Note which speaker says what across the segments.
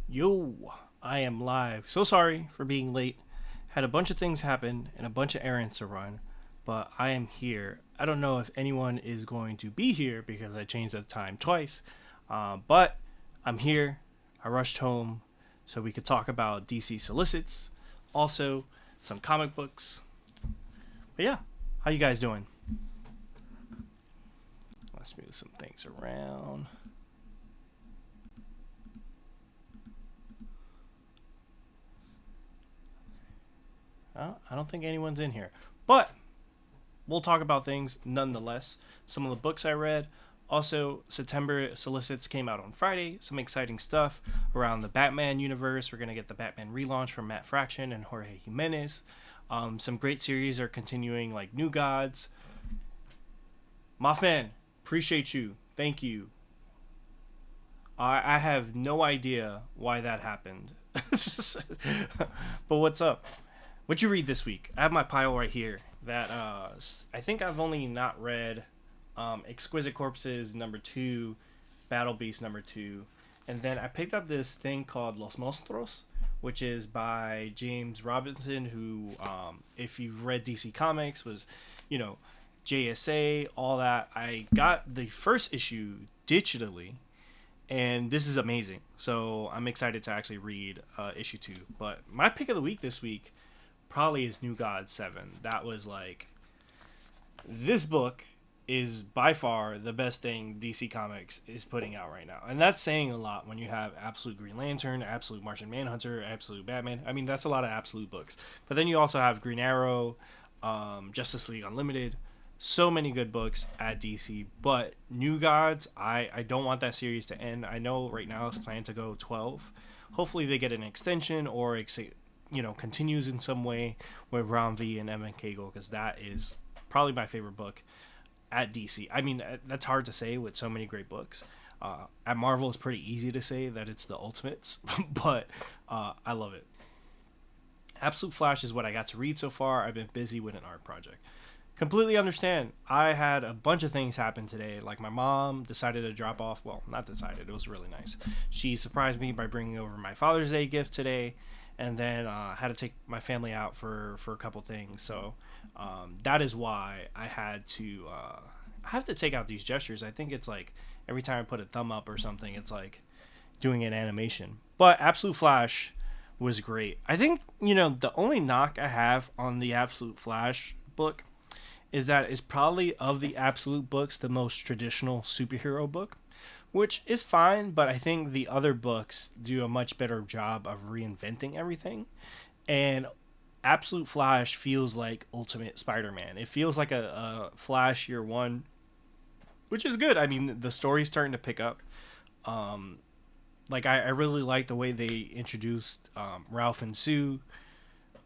Speaker 1: Yo, I am live. So sorry for being late. Had a bunch of things happen and a bunch of errands to run, but I am here. I don't know if anyone is going to be here because I changed the time twice, but I'm here. I rushed home so we could talk about DC Solicits, also some comic books. But yeah, how you guys doing? Let's move some things around. I don't think anyone's in here, but we'll talk about things nonetheless. Some of the books I read. Also, September Solicits came out on Friday. Some exciting stuff around the Batman universe. We're going to get the Batman relaunch from Matt Fraction and Jorge Jimenez. Some great series are continuing, like New Gods. Mothman, appreciate you. Thank you. I have no idea why that happened. But what's up? What you read this week? I have my pile right here. That I think I've only not read Exquisite Corpses #2, Battle Beast #2, and then I picked up this thing called Los Monstros, which is by James Robinson, who, if you've read DC Comics, was, you know, JSA, all that. I got the first issue digitally, and this is amazing. So I'm excited to actually read issue 2. But my pick of the week this week probably is New God 7. That was like, this book is by far the best thing DC Comics is putting out right now. And that's saying a lot when you have Absolute Green Lantern, Absolute Martian Manhunter, Absolute Batman. I mean, that's a lot of Absolute books. But then you also have Green Arrow, Justice League Unlimited. So many good books at DC. But New Gods, I don't want that series to end. I know right now it's planned to go 12. Hopefully they get an extension or continues in some way with Ron V and Evan Cagle, because that is probably my favorite book at DC. I mean, that's hard to say with so many great books. At Marvel, it's pretty easy to say that it's the Ultimates, but I love it. Absolute Flash is what I got to read so far. I've been busy with an art project. Completely understand. I had a bunch of things happen today. Like, my mom decided to drop off. Well, not decided. It was really nice. She surprised me by bringing over my Father's Day gift today, and then had to take my family out for a couple things. So that is why I had to I have to take out these gestures. I think it's like every time I put a thumb up or something, it's like doing an animation. But Absolute Flash was great. I think, the only knock I have on the Absolute Flash book is that it's probably, of the Absolute books, the most traditional superhero book, which is fine, but I think the other books do a much better job of reinventing everything. And Absolute Flash feels like Ultimate Spider-Man. It feels like a Flash year one, which is good. I mean, the story's starting to pick up. I really like the way they introduced Ralph and Sue.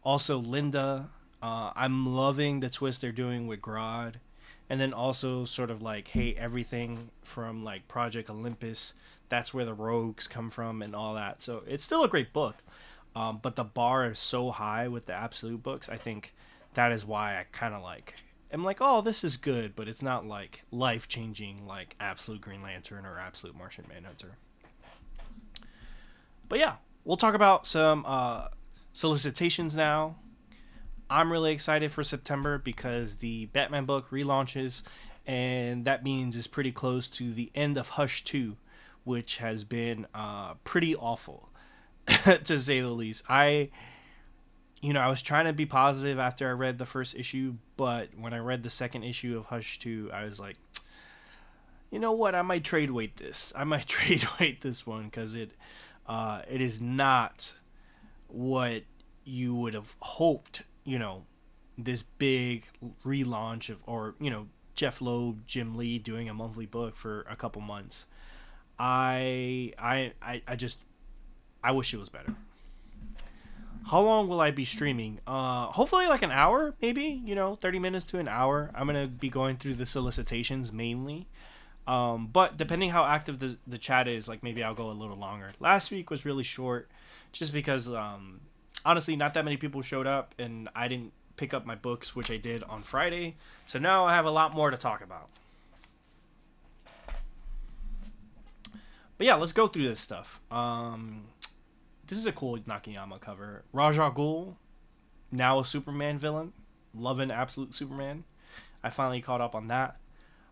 Speaker 1: Also, Linda. I'm loving the twist they're doing with Grodd. And then also sort of like, hey, everything from like Project Olympus, that's where the rogues come from and all that. So it's still a great book. But the bar is so high with the Absolute books. I think that is why I kind of like, I'm like, oh, this is good, but it's not like life changing like Absolute Green Lantern or Absolute Martian Manhunter. But yeah, we'll talk about some solicitations now. I'm really excited for September because the Batman book relaunches, and that means it's pretty close to the end of Hush 2, which has been pretty awful, to say the least. I was trying to be positive after I read the first issue, but when I read the second issue of Hush 2, I was like, you know what? I might trade weight this. I might trade weight this one, because it is not what you would have hoped. This big relaunch of, or Jeff Loeb, Jim Lee doing a monthly book for a couple months. I wish it was better. How long will I be streaming? Hopefully like an hour, maybe, 30 minutes to an hour. I'm going to be going through the solicitations mainly. But depending how active the chat is, like, maybe I'll go a little longer. Last week was really short just because, honestly, not that many people showed up, and I didn't pick up my books, which I did on Friday. So now I have a lot more to talk about. But yeah, let's go through this stuff. this is a cool Nakayama cover. Raja Ghul, now a Superman villain, loving Absolute Superman. I finally caught up on that.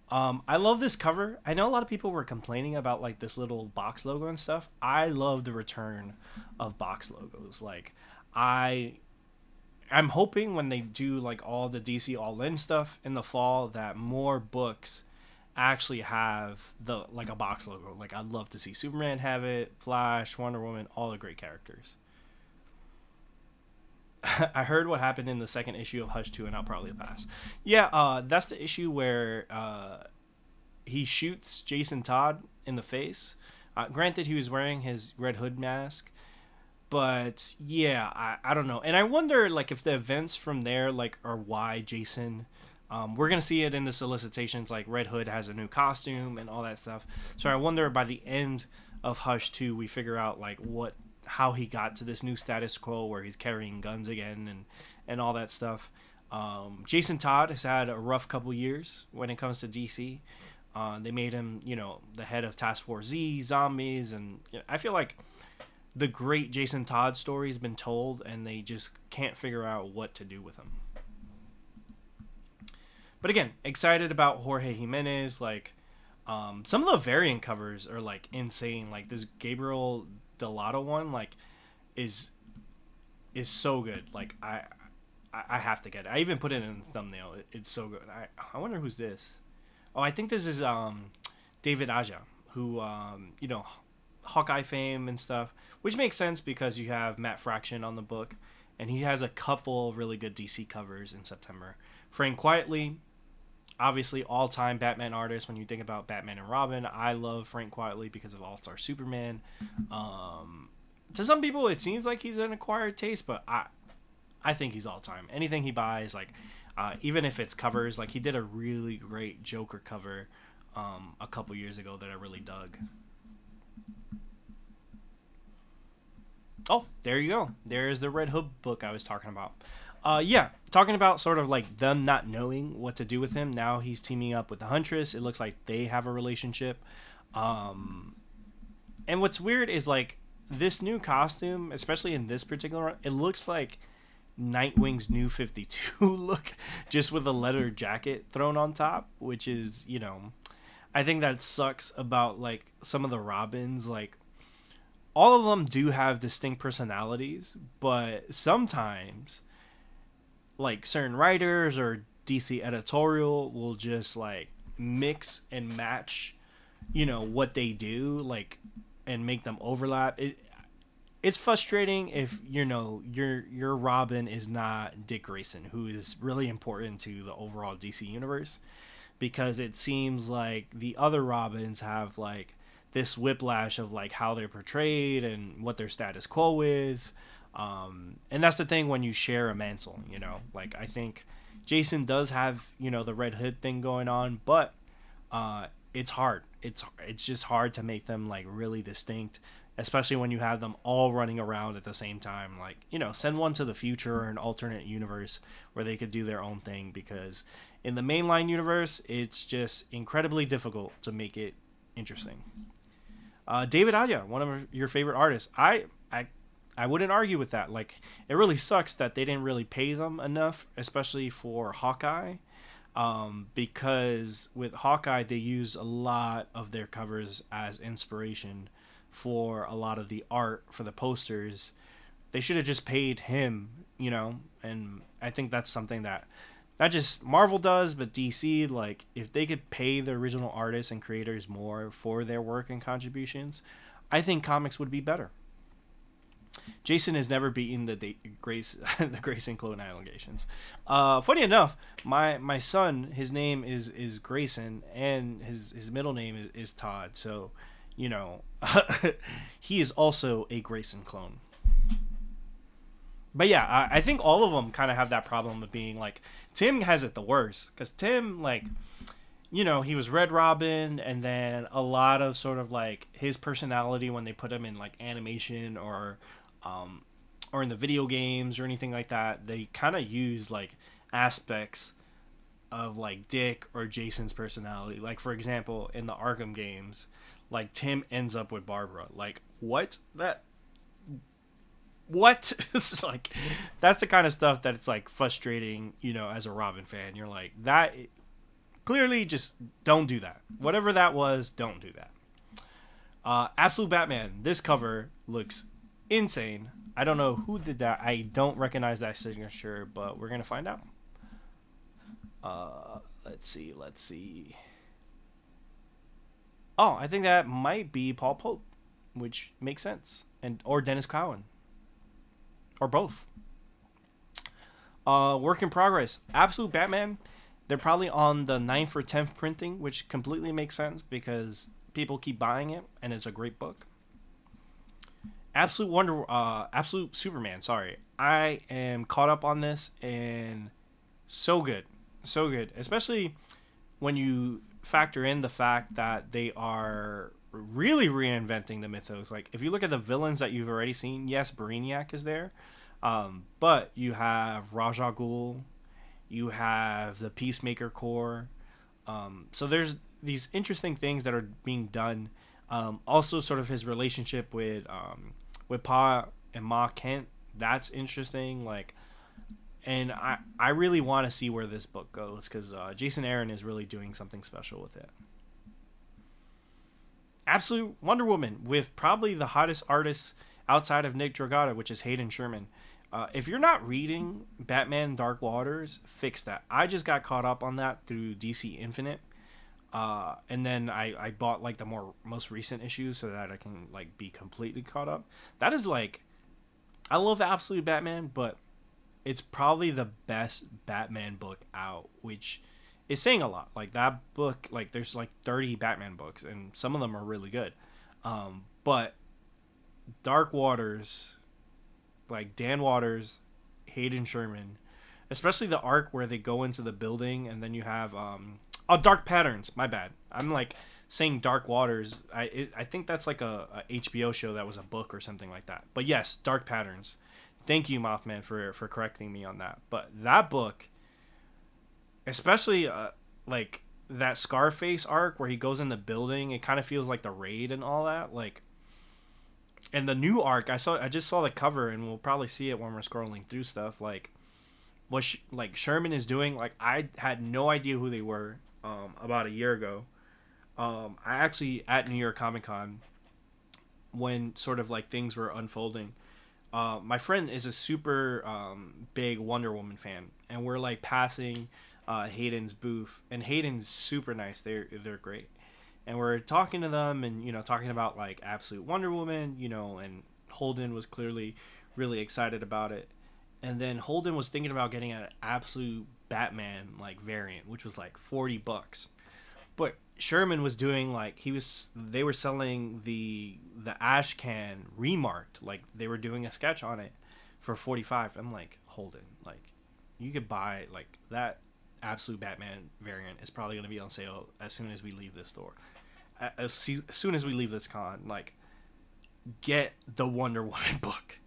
Speaker 1: I love this cover. I know a lot of people were complaining about like this little box logo and stuff. I love the return of box logos. Like I'm hoping when they do like all the DC All In stuff in the fall that more books actually have the like a box logo. Like I'd love to see Superman have it, Flash, Wonder Woman, all the great characters. I heard what happened in the second issue of Hush 2 and I'll probably pass. Yeah, that's the issue where he shoots Jason Todd in the face. Granted, he was wearing his Red Hood mask, but yeah, I don't know. And I wonder like if the events from there like are why Jason. We're gonna see it in the solicitations. Like Red Hood has a new costume and all that stuff. So I wonder by the end of Hush 2 we figure out like how he got to this new status quo where he's carrying guns again and all that stuff. Jason Todd has had a rough couple years when it comes to DC. They made him, the head of Task Force Z, Zombies, and I feel like the great Jason Todd story has been told, and they just can't figure out what to do with him. But again, excited about Jorge Jimenez. Like, some of the variant covers are like insane. Like this Gabriel Delato one, like, is so good. Like I have to get it. I even put it in the thumbnail. It's so good. I wonder who's this. Oh, I think this is David Aja, who Hawkeye fame and stuff, which makes sense because you have Matt Fraction on the book, and he has a couple really good DC covers in September. Frank Quietly, obviously all-time Batman artist. When you think about Batman and Robin, I love Frank Quietly because of All-Star Superman. To some people, it seems like he's an acquired taste, but I think he's all-time. Anything he buys, like even if it's covers, like he did a really great Joker cover a couple years ago that I really dug. Oh, there you go. There's the Red Hood book I was talking about. Yeah, talking about sort of like them not knowing what to do with him. Now he's teaming up with the Huntress. It looks like they have a relationship. And what's weird is like this new costume, especially in this particular, it looks like Nightwing's New 52 look, just with a leather jacket thrown on top, which is, I think that sucks about like some of the Robins. Like all of them do have distinct personalities, but sometimes like certain writers or DC editorial will just like mix and match, what they do, like, and make them overlap. It's frustrating if your Robin is not Dick Grayson, who is really important to the overall DC universe, because it seems like the other Robins have like this whiplash of like how they're portrayed and what their status quo is. And that's the thing when you share a mantle, like I think Jason does have, the Red Hood thing going on, but it's hard. It's just hard to make them like really distinct, especially when you have them all running around at the same time. Like, send one to the future or an alternate universe where they could do their own thing, because in the mainline universe, it's just incredibly difficult to make it interesting. David Aja, one of your favorite artists. I wouldn't argue with that. Like, it really sucks that they didn't really pay them enough, especially for Hawkeye, because with Hawkeye, they use a lot of their covers as inspiration for a lot of the art for the posters. They should have just paid him, and I think that's something that not just Marvel does, but DC, like, if they could pay the original artists and creators more for their work and contributions, I think comics would be better. Jason has never beaten the Grayson clone allegations. Funny enough, my son, his name is Grayson, and his middle name is Todd. So, he is also a Grayson clone. But yeah, I think all of them kind of have that problem of being like, Tim has it the worst, because Tim, like, he was Red Robin, and then a lot of sort of like his personality when they put him in like animation or in the video games or anything like that, they kind of use like aspects of like Dick or Jason's personality. Like, for example, in the Arkham games, like Tim ends up with Barbara. Like, what? what? It's like, that's the kind of stuff that it's like frustrating, as a Robin fan. You're like, that clearly just don't do that. Whatever that was, don't do that. Absolute Batman. This cover looks insane. I don't know who did that. I don't recognize that signature, but we're gonna find out. Let's see. Oh, I think that might be Paul Pope, which makes sense, or Dennis Cowan, or both. Work in progress. Absolute Batman. They're probably on the 9th or 10th printing, which completely makes sense because people keep buying it, and it's a great book. Absolute Superman. Sorry, I am caught up on this, and so good, so good. Especially when you factor in the fact that they are really reinventing the mythos. Like, if you look at the villains that you've already seen, yes, Brainiac is there, but you have Ra's al Ghul, you have the Peacemaker Corps. So there's these interesting things that are being done. Also, sort of his relationship with Pa and Ma Kent. That's interesting. Like, and I really want to see where this book goes because Jason Aaron is really doing something special with it. Absolute Wonder Woman with probably the hottest artist outside of Nick Dragotta, which is Hayden Sherman. If you're not reading Batman Dark Waters, fix that. I just got caught up on that through DC Infinite. And then I bought like the most recent issues so that I can like be completely caught up. That is like, I love Absolute Batman, but it's probably the best Batman book out, which is saying a lot. Like, that book, like, there's like 30 Batman books and some of them are really good. But Dark Waters, like Dan Waters, Hayden Sherman, especially the arc where they go into the building and then you have Dark Patterns. My bad. I'm like saying Dark Waters. I think that's like a HBO show that was a book or something like that. But yes, Dark Patterns. Thank you, Mothman, for correcting me on that. But that book, especially like that Scarface arc where he goes in the building, it kind of feels like the Raid and all that. Like, and the new arc, I just saw the cover, and we'll probably see it when we're scrolling through stuff. Like, what like Sherman is doing, like, I had no idea who they were about a year ago. I actually, at New York Comic Con, when sort of like things were unfolding, my friend is a super big Wonder Woman fan, and we're like passing Hayden's booth, and Hayden's super nice. They're great, and we're talking to them, and talking about like Absolute Wonder Woman, and Holden was clearly really excited about it, and then Holden was thinking about getting an Absolute Batman like variant, which was like $40, but Sherman was doing like they were selling the ash can remarked, like they were doing a sketch on it for $45. I'm like, Holden, like, you could buy like that Absolute Batman variant is probably going to be on sale as soon as we leave this store, as soon as we leave this con. Like, get the Wonder Woman book.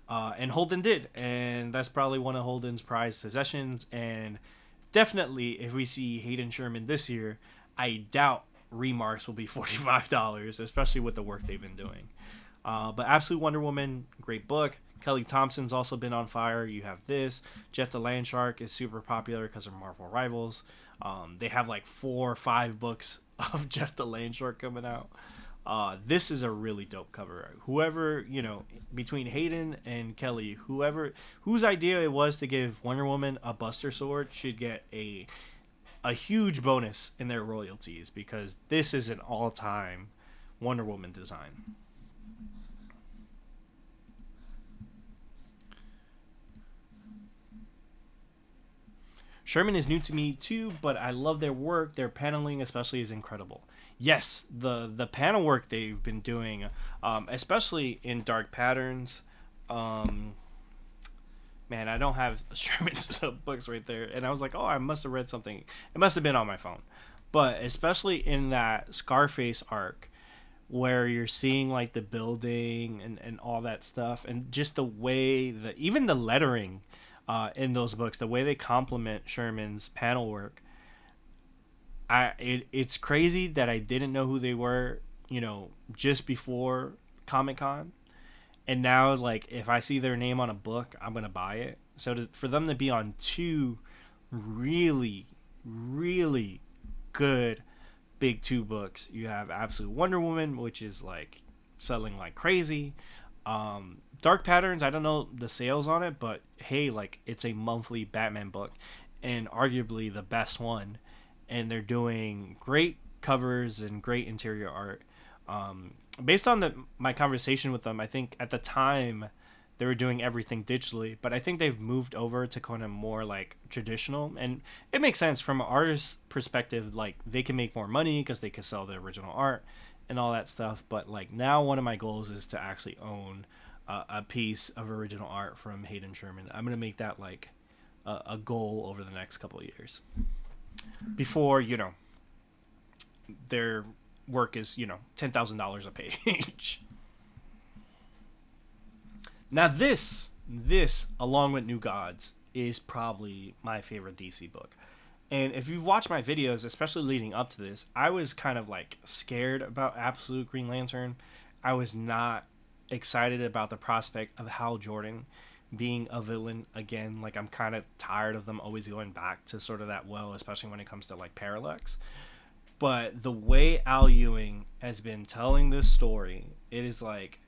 Speaker 1: And Holden did, and that's probably one of Holden's prized possessions. And definitely, if we see Hayden Sherman this year, I doubt remarks will be $45, especially with the work they've been doing. But Absolute Wonder Woman, great book. Kelly Thompson's also been on fire. You have this. Jeff the Land Shark is super popular because of Marvel Rivals. They have like 4 or 5 books of Jeff the Land Shark coming out. This is a really dope cover. Whoever, between Hayden and Kelly, whose idea it was to give Wonder Woman a Buster Sword should get a huge bonus in their royalties, because this is an all-time Wonder Woman design. Sherman is new to me too, but I love their work. Their paneling especially is incredible. Yes, the panel work they've been doing, especially in Dark Patterns. Man, I don't have Sherman's books right there. And I was like, oh, I must have read something. It must have been on my phone. But especially in that Scarface arc where you're seeing like the building and all that stuff, and just the way that even the lettering in those books, the way they complement Sherman's panel work, it's crazy that I didn't know who they were, just before Comic-Con. And now, like, if I see their name on a book, I'm gonna buy it. So for them to be on two really, really good big two books, you have Absolute Wonder Woman, which is like selling like crazy. Dark Patterns, I don't know the sales on it, but hey, like it's a monthly Batman book, and arguably the best one. And they're doing great covers and great interior art. Based on my conversation with them, I think at the time they were doing everything digitally, but I think they've moved over to kind of more like traditional, and it makes sense from an artist's perspective. Like they can make more money because they can sell the original art and all that stuff. But like now, one of my goals is to actually own a piece of original art from Hayden Sherman. I'm gonna make that like a goal over the next couple of years. Before their work is $10,000 a page. Now this along with New Gods is probably my favorite DC book. And if you've watched my videos, especially leading up to this, I was kind of like scared about Absolute Green Lantern. I was not excited about the prospect of Hal Jordan being a villain again. Like I'm kind of tired of them always going back to sort of that well, especially when it comes to like Parallax. But the way Al Ewing has been telling this story, it is like,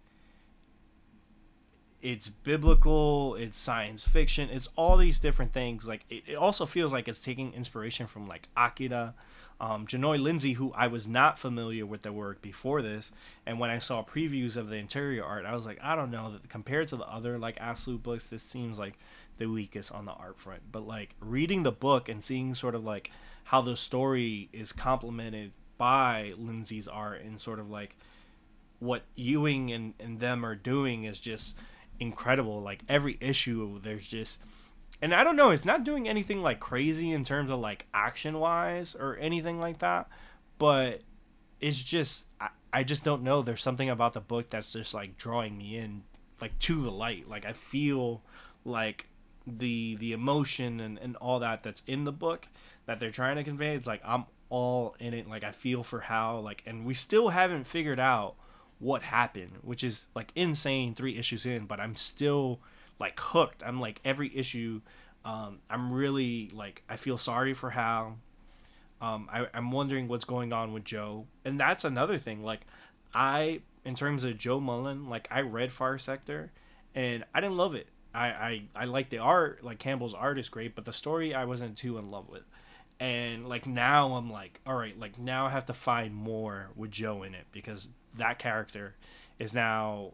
Speaker 1: it's biblical, it's science fiction, it's all these different things. Like it also feels like it's taking inspiration from like Akira, Janoi Lindsay, who I was not familiar with their work before this, and when I saw previews of the interior art, I was like, I don't know, that compared to the other like Absolute books, this seems like the weakest on the art front. But like reading the book and seeing sort of like how the story is complemented by Lindsay's art and sort of like what Ewing and them are doing is just incredible. Like every issue there's just, and I don't know, it's not doing anything like crazy in terms of like action wise or anything like that, but it's just I just don't know, there's something about the book that's just like drawing me in like to the light. Like I feel like the emotion and all that's in the book that they're trying to convey, it's like I'm all in it. Like I feel for Hal, like, and we still haven't figured out what happened, which is like insane 3 issues in, but I'm still like hooked. I'm like every issue, I'm really like, I feel sorry for Hal. I'm wondering what's going on with Joe, and that's another thing. Like in terms of Joe Mullen, like I read Fire Sector and I didn't love it. I like the art, like Campbell's art is great, but the story I wasn't too in love with. And like now I'm like, all right, like now I have to find more with Joe in it, because that character is now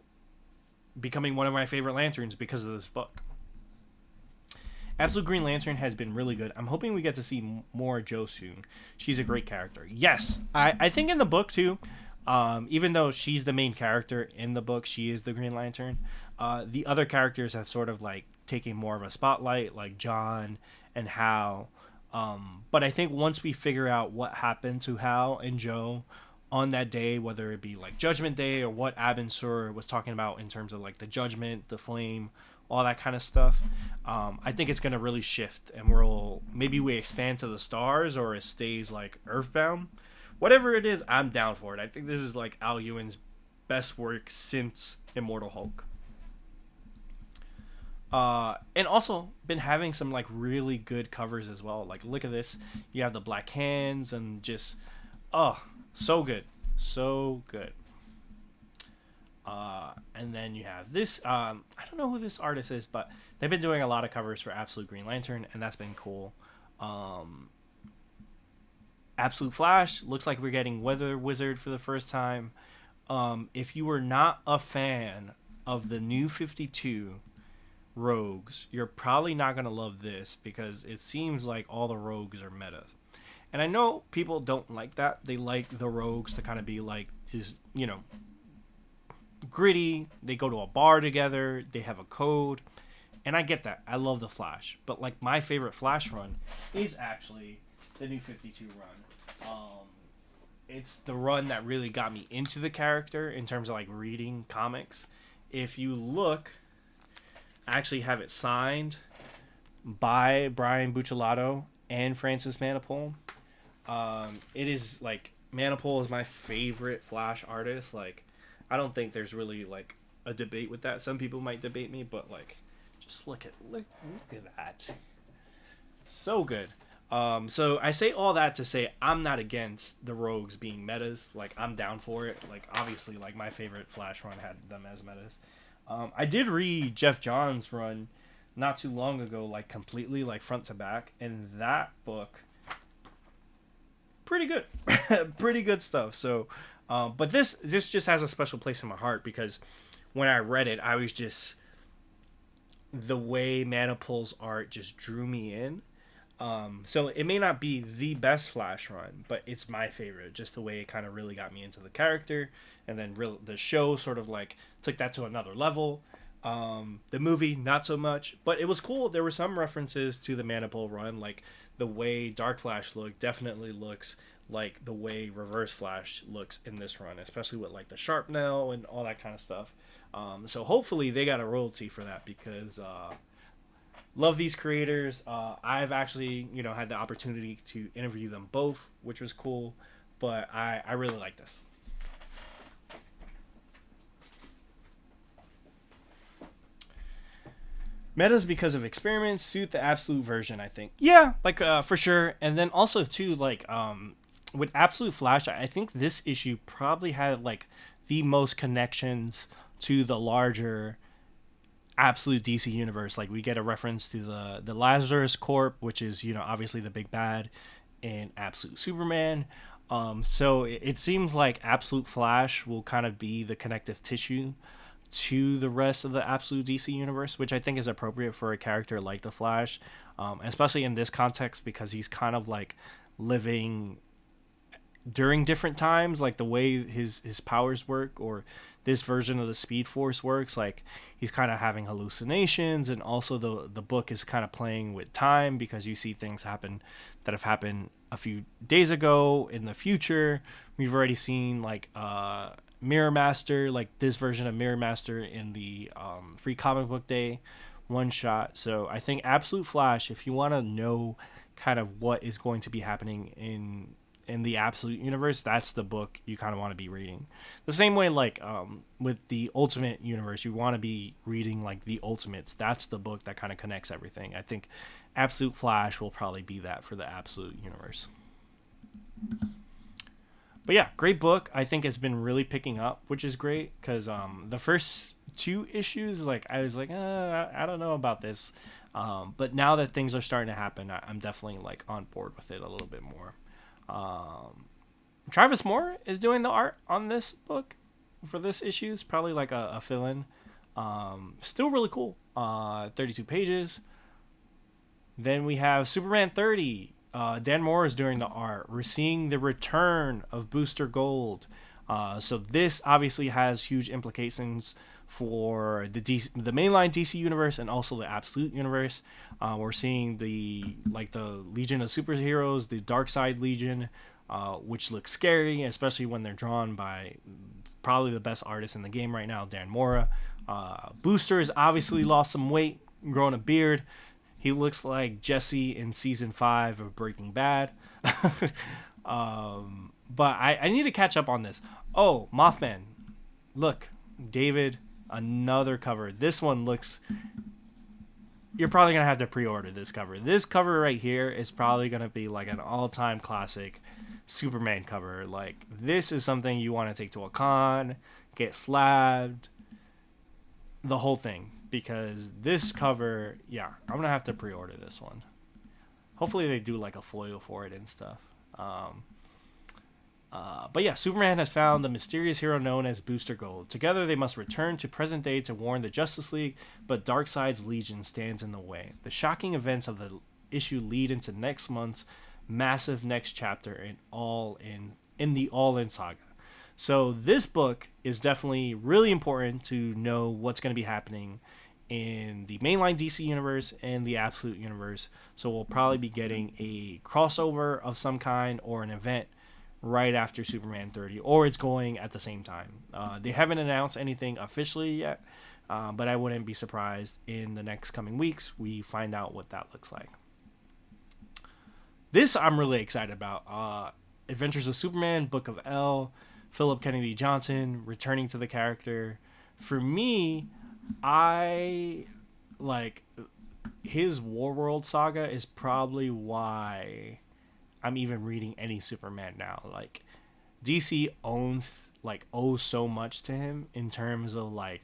Speaker 1: becoming one of my favorite Lanterns because of this book. Absolute Green Lantern has been really good. I'm hoping we get to see more Joe soon. She's a great character. Yes, I think in the book too, even though she's the main character in the book, she is the Green Lantern. The other characters have sort of like taken more of a spotlight, like John and Hal. But I think once we figure out what happened to Hal and Joe on that day, whether it be like Judgment Day or what Abin Sur was talking about in terms of like the judgment, the flame, all that kind of stuff, I think it's going to really shift, and maybe we expand to the stars, or it stays like Earthbound. Whatever it is, I'm down for it. I think this is like Al Ewing's best work since Immortal Hulk. And also been having some like really good covers as well. Like look at this, you have the Black Hands and just so good, so good. And then you have this, I don't know who this artist is, but they've been doing a lot of covers for Absolute Green Lantern, and that's been cool. Absolute Flash, looks like we're getting Weather Wizard for the first time. If you were not a fan of the New 52 Rogues, you're probably not going to love this, because it seems like all the Rogues are metas. And I know people don't like that. They like the Rogues to kind of be like just, gritty. They go to a bar together. They have a code. And I get that. I love the Flash. But like my favorite Flash run is actually the New 52 run. It's the run that really got me into the character in terms of like reading comics. If you look, I actually have it signed by Brian Buccellato and Francis Manapul. It is like, Manapul is my favorite Flash artist. Like, I don't think there's really like a debate with that. Some people might debate me, but like, just look at that, so good. So I say all that to say I'm not against the rogues being metas. Like, I'm down for it. Like, obviously, like, my favorite Flash run had them as metas. I did read Jeff Johns' run not too long ago, like, completely, like, front to back, and that book, pretty good. Pretty good stuff. So, but this just has a special place in my heart because when I read it, I was just, the way Manipul's art just drew me in. So it may not be the best Flash run, but it's my favorite. Just the way it kind of really got me into the character, and then the show sort of like took that to another level. The movie not so much, but it was cool. There were some references to the Manipul run, like the way Dark Flash looked definitely looks like the way Reverse Flash looks in this run, especially with like the Sharpnel and all that kind of stuff. So hopefully they got a royalty for that because love these creators. I've actually, had the opportunity to interview them both, which was cool. But I really like this. Metas because of experiments suit the absolute version, I think. Yeah, like for sure. And then also too, like with Absolute Flash, I think this issue probably had like the most connections to the larger Absolute DC universe. Like, we get a reference to the Lazarus Corp, which is obviously the big bad in Absolute Superman. So it seems like Absolute Flash will kind of be the connective tissue to the rest of the Absolute DC universe, which I think is appropriate for a character like the Flash, especially in this context because he's kind of like living during different times, like the way his powers work, or this version of the Speed Force works. Like, he's kind of having hallucinations, and also the book is kind of playing with time because you see things happen that have happened a few days ago in the future. We've already seen like Mirror Master, like this version of Mirror Master in the Free Comic Book Day one shot. So I think Absolute Flash, if you want to know kind of what is going to be happening in the Absolute universe, that's the book you kind of want to be reading. The same way, like with the Ultimate universe, you want to be reading like the Ultimates. That's the book that kind of connects everything. I think Absolute Flash will probably be that for the Absolute universe. But yeah, great book. I think it's been really picking up, which is great because the first two issues, like I was like, I don't know about this. But now that things are starting to happen, I'm definitely like on board with it a little bit more. Travis Moore is doing the art on this book for this issue. It's probably like a fill-in. Still really cool. 32 pages. Then we have Superman 30. Dan Moore is doing the art. We're seeing the return of Booster Gold. So this obviously has huge implications for the mainline DC universe and also the Absolute universe. We're seeing the Legion of Superheroes, the Dark Side Legion, which looks scary, especially when they're drawn by probably the best artist in the game right now, Dan Mora. Booster has obviously lost some weight, grown a beard. He looks like Jesse in season 5 of Breaking Bad. But I need to catch up on this. Oh, Mothman. Look, David, another cover. This one looks... You're probably going to have to pre-order this cover. This cover right here is probably going to be like an all-time classic Superman cover. Like, this is something you want to take to a con, get slabbed, the whole thing. Because this cover, yeah, I'm going to have to pre-order this one. Hopefully they do like a foil for it and stuff. But yeah, Superman has found the mysterious hero known as Booster Gold. Together they must return to present day to warn the Justice League, but Darkseid's Legion stands in the way. The shocking events of the issue lead into next month's massive next chapter in the All-In saga. So this book is definitely really important to know what's going to be happening in the mainline DC universe and the Absolute universe. So we'll probably be getting a crossover of some kind or an event right after Superman 30, or it's going at the same time. They haven't announced anything officially yet, but I wouldn't be surprised in the next coming weeks we find out what that looks like. This I'm really excited about. Adventures of Superman, Book of L, Philip Kennedy Johnson returning to the character. For me, I like his Warworld saga is probably why I'm even reading any Superman now. Like DC owns like owes so much to him in terms of like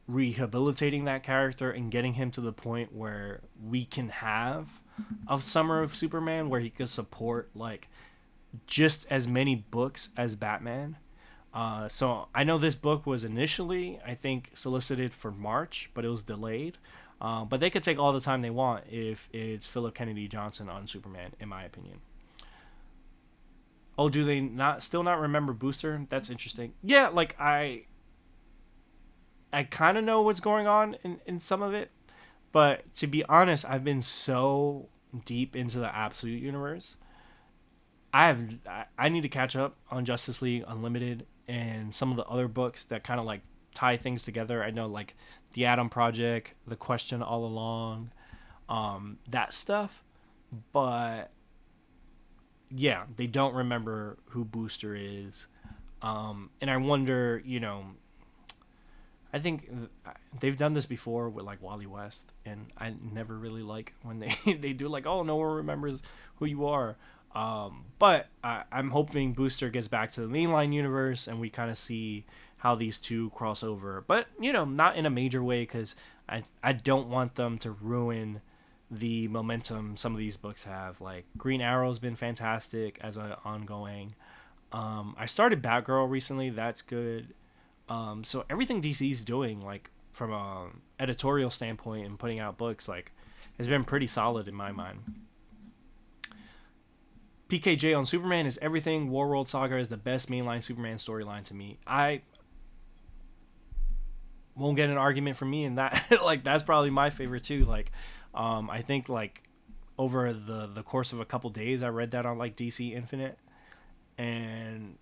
Speaker 1: rehabilitating that character and getting him to the point where we can have a Summer of Superman where he could support like just as many books as Batman. So I know this book was initially, I think, solicited for March, but it was delayed. But they could take all the time they want if it's Philip Kennedy Johnson on Superman, in my opinion. Oh, do they not still not remember Booster? That's interesting. Yeah, like I kind of know what's going on in some of it, but to be honest, I've been so deep into the Absolute universe. I need to catch up on Justice League Unlimited and some of the other books that kind of like tie things together. I know like the Atom Project, the Question All Along, that stuff, but yeah, they don't remember who Booster is, and I wonder, I think they've done this before with like Wally West, and I never really like when they they do like, oh, no one remembers who you are. But I'm hoping Booster gets back to the mainline universe, and we kind of see how these two cross over. But not in a major way, because I don't want them to ruin the momentum some of these books have. Like Green Arrow's been fantastic as an ongoing. I started Batgirl recently. That's good. So everything DC's doing, like from a editorial standpoint and putting out books, like has been pretty solid in my mind. PKJ on Superman is everything. Warworld Saga is the best mainline Superman storyline to me. I won't get an argument from me in that. Like that's probably my favorite too. Like, I think like over the course of a couple days, I read that on like DC Infinite, and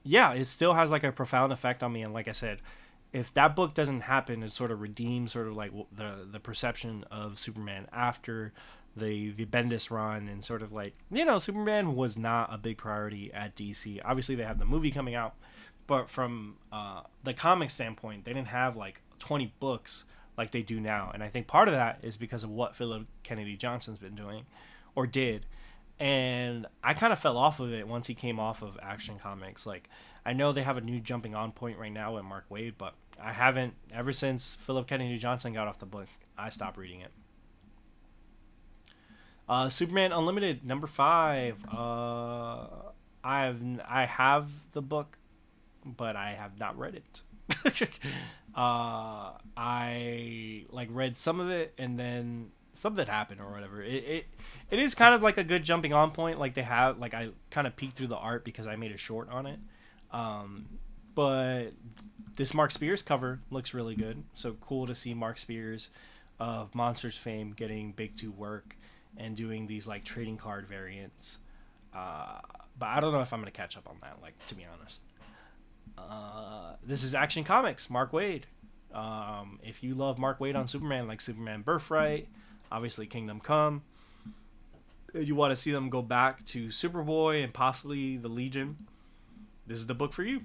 Speaker 1: yeah, it still has like a profound effect on me. And like I said, if that book doesn't happen, it sort of redeems sort of like the perception of Superman after the Bendis run, and sort of like Superman was not a big priority at DC. Obviously, they have the movie coming out, but from the comic standpoint, they didn't have like 20 books like they do now. And I think part of that is because of what Philip Kennedy Johnson's been doing or did. And I kind of fell off of it once he came off of Action Comics. Like, I know they have a new jumping on point right now with Mark Waid, but I haven't, ever since Philip Kennedy Johnson got off the book, I stopped reading it. Superman Unlimited number 5. I have the book, but I have not read it. I like read some of it, and then something happened or whatever. It is kind of like a good jumping on point. Like they have, like I kind of peeked through the art because I made a short on it. But this Mark Spears cover looks really good. So cool to see Mark Spears of Monsters fame getting big to work and doing these like trading card variants. But I don't know if I'm gonna catch up on that. Like, to be honest. This is Action Comics, Mark Waid. If you love Mark Waid on Superman, like Superman Birthright, obviously Kingdom Come, and you want to see them go back to Superboy and possibly the Legion, this is the book for you.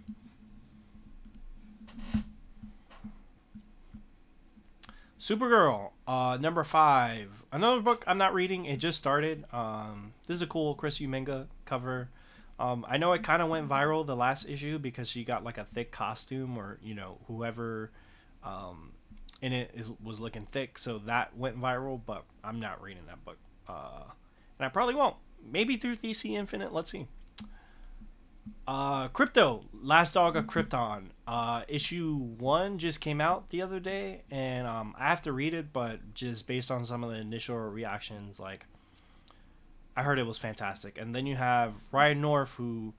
Speaker 1: Supergirl, number 5. Another book I'm not reading. It just started. This is a cool Chris Umenga cover. I know it kind of went viral the last issue because she got like a thick costume, or whoever in it was looking thick, so that went viral. But I'm not reading that book, and I probably won't. Maybe through DC Infinite. Let's see. Crypto, Last Dog of Krypton. Issue 1 just came out the other day, and I have to read it, but just based on some of the initial reactions, like, I heard it was fantastic. And then you have Ryan North, who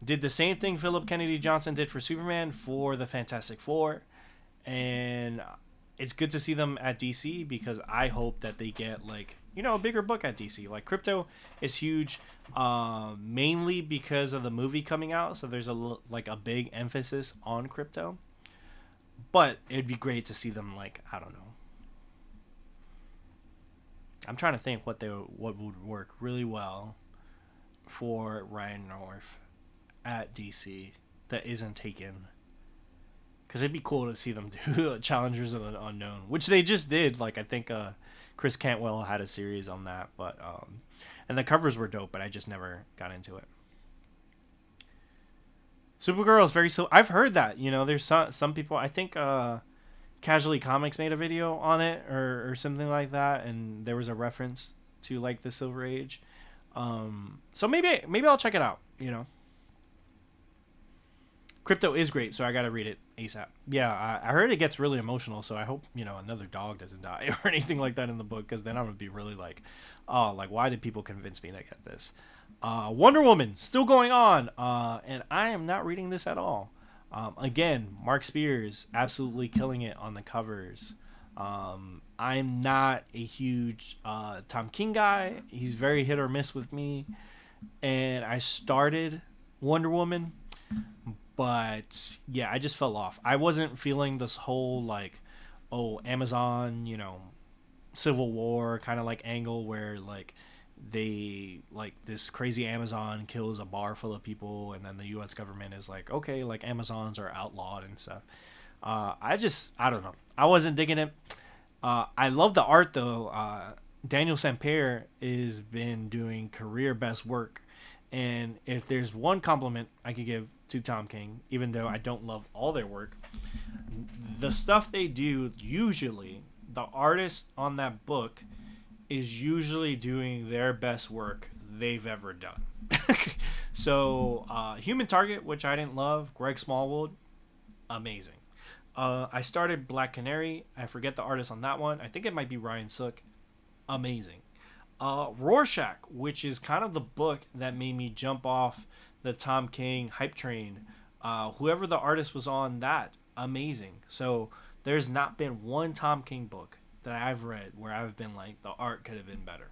Speaker 1: did the same thing Philip Kennedy Johnson did for Superman for the Fantastic Four. And it's good to see them at DC, because I hope that they get, like, a bigger book at DC. Like, Crypto is huge, mainly because of the movie coming out. So there's a big emphasis on Crypto. But it'd be great to see them, like, I don't know. I'm trying to think what would work really well for Ryan North at DC that isn't taken because it'd be cool to see them do Challengers of the Unknown, which they just did. Like I think Chris Cantwell had a series on that, but and the covers were dope, but I just never got into it. Supergirl is very so. I've heard that, there's some people. I think Casually Comics made a video on it or something like that, and there was a reference to like the Silver Age. So maybe I'll check it out. Crypto is great, so I gotta read it ASAP. Yeah, I heard it gets really emotional, so I hope another dog doesn't die or anything like that in the book, because then I'm gonna be really like, oh, like why did people convince me to get this? Wonder Woman still going on, and I am not reading this at all. Again, Mark Spears absolutely killing it on the covers. I'm not a huge Tom King guy. He's very hit or miss with me, and I started Wonder Woman. But yeah, I just fell off. I wasn't feeling this whole like, oh, Amazon, Civil War kind of like angle where like they like this crazy Amazon kills a bar full of people, and then the U.S. government is like, okay, like Amazons are outlawed and stuff. I don't know. I wasn't digging it. I love the art though. Daniel Sampere has been doing career best work. And if there's one compliment I could give to Tom King, even though I don't love all their work, the stuff they do, usually, the artist on that book is usually doing their best work they've ever done. So, Human Target, which I didn't love, Greg Smallwood, amazing. I started Black Canary. I forget the artist on that one. I think it might be Ryan Sook. Amazing. Rorschach, which is kind of the book that made me jump off the Tom King hype train. Whoever the artist was on that, amazing. So there's not been one Tom King book that I've read where I've been like, the art could have been better.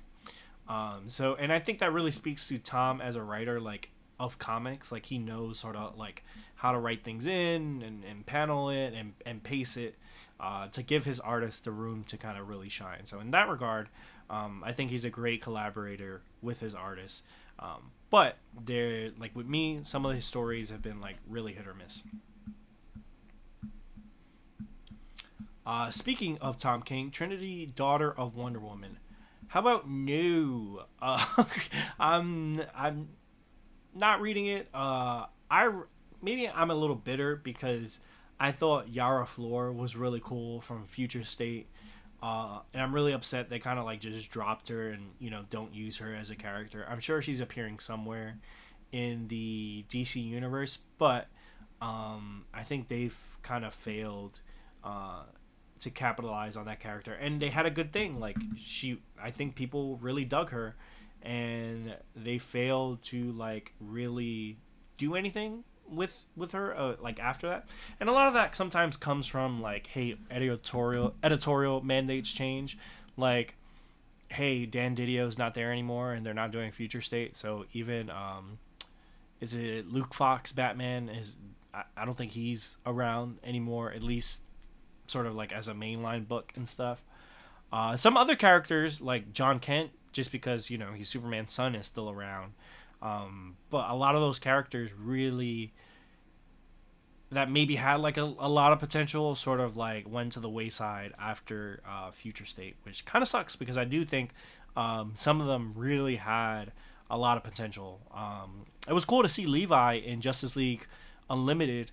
Speaker 1: And I think that really speaks to Tom as a writer, like of comics. Like he knows sort of like how to write things in and panel it and pace it to give his artist the room to kind of really shine. So in that regard, I think he's a great collaborator with his artists. But they're like with me, some of his stories have been like really hit or miss. Speaking of Tom King, Trinity, daughter of Wonder Woman. How about no? I'm not reading it. Maybe I'm a little bitter because I thought Yara Flor was really cool from Future State. And I'm really upset they kind of like just dropped her and don't use her as a character. I'm sure she's appearing somewhere in the DC universe, but I think they've kind of failed to capitalize on that character. And they had a good thing, like I think people really dug her, and they failed to like really do anything with her like after that. And a lot of that sometimes comes from like, hey, editorial mandates change, like, hey, Dan Didio's not there anymore and they're not doing Future State, so even is it Luke Fox Batman is I don't think he's around anymore, at least sort of like as a mainline book and stuff. Some other characters like John Kent, just because he's Superman's son, is still around. But a lot of those characters really that maybe had like a lot of potential sort of like went to the wayside after Future State, which kind of sucks because I do think some of them really had a lot of potential. It was cool to see Levi in Justice League Unlimited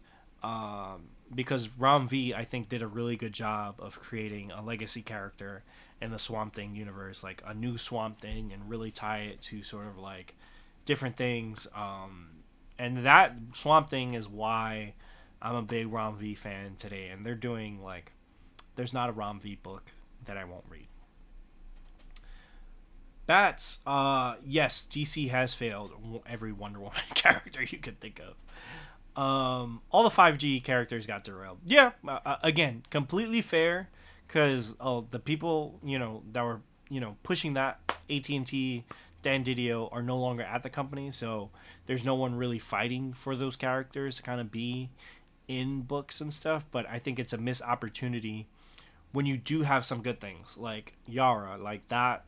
Speaker 1: because Ram V, I think, did a really good job of creating a legacy character in the Swamp Thing universe, like a new Swamp Thing, and really tie it to sort of like different things. And that Swamp Thing is why I'm a big Ram V fan today. And they're doing like, there's not a Ram V book that I won't read. Bats, yes, DC has failed every Wonder Woman character you could think of. All the 5G characters got derailed. Yeah, again, completely fair, because the people that were pushing that, AT&T, Dan Didio, are no longer at the company, so there's no one really fighting for those characters to kind of be in books and stuff. But I think it's a missed opportunity when you do have some good things like Yara, like that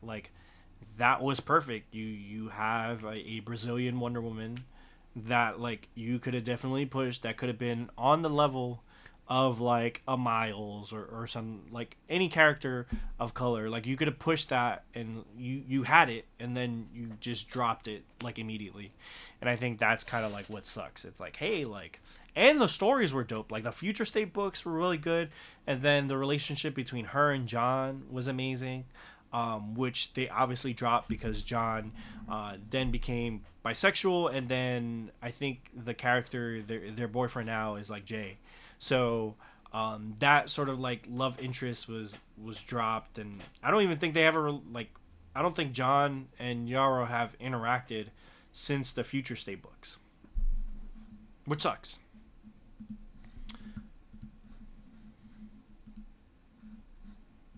Speaker 1: was perfect. You have a Brazilian Wonder Woman that like you could have definitely pushed, that could have been on the level of like a Miles or some like any character of color. Like you could have pushed that and you had it and then you just dropped it like immediately. And I think that's kind of like what sucks. It's like, hey, like, and the stories were dope. Like the Future State books were really good, and then the relationship between her and John was amazing. Which they obviously dropped because John then became bisexual, and then I think the character, their boyfriend now is like Jay, so that sort of like love interest was dropped, and I don't even think they ever like. I don't think John and Yarrow have interacted since the Future State books, which sucks.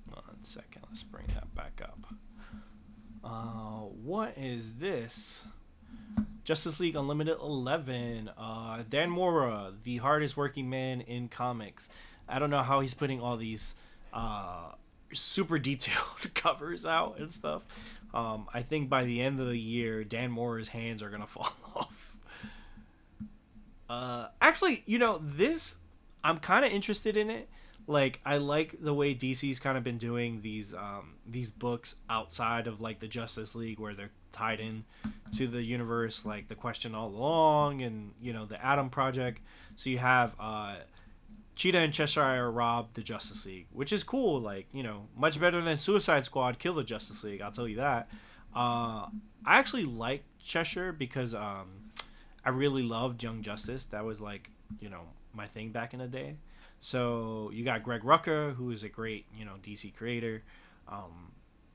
Speaker 1: One second, let's bring that back up. What is this? Justice League Unlimited 11. Dan Mora, the hardest working man in comics. I don't know how he's putting all these super detailed covers out and stuff. I think by the end of the year, Dan Mora's hands are going to fall off. Actually, this, I'm kind of interested in it. Like, I like the way DC's kind of been doing these books outside of like the Justice League, where they're tied in to the universe, like the Question All Along and the Atom Project. So you have Cheetah and Cheshire rob the Justice League, which is cool. Like, much better than Suicide Squad kill the Justice League, I'll tell you that. I actually like Cheshire because I really loved Young Justice. That was like my thing back in the day. So you got Greg Rucka, who is a great, DC creator.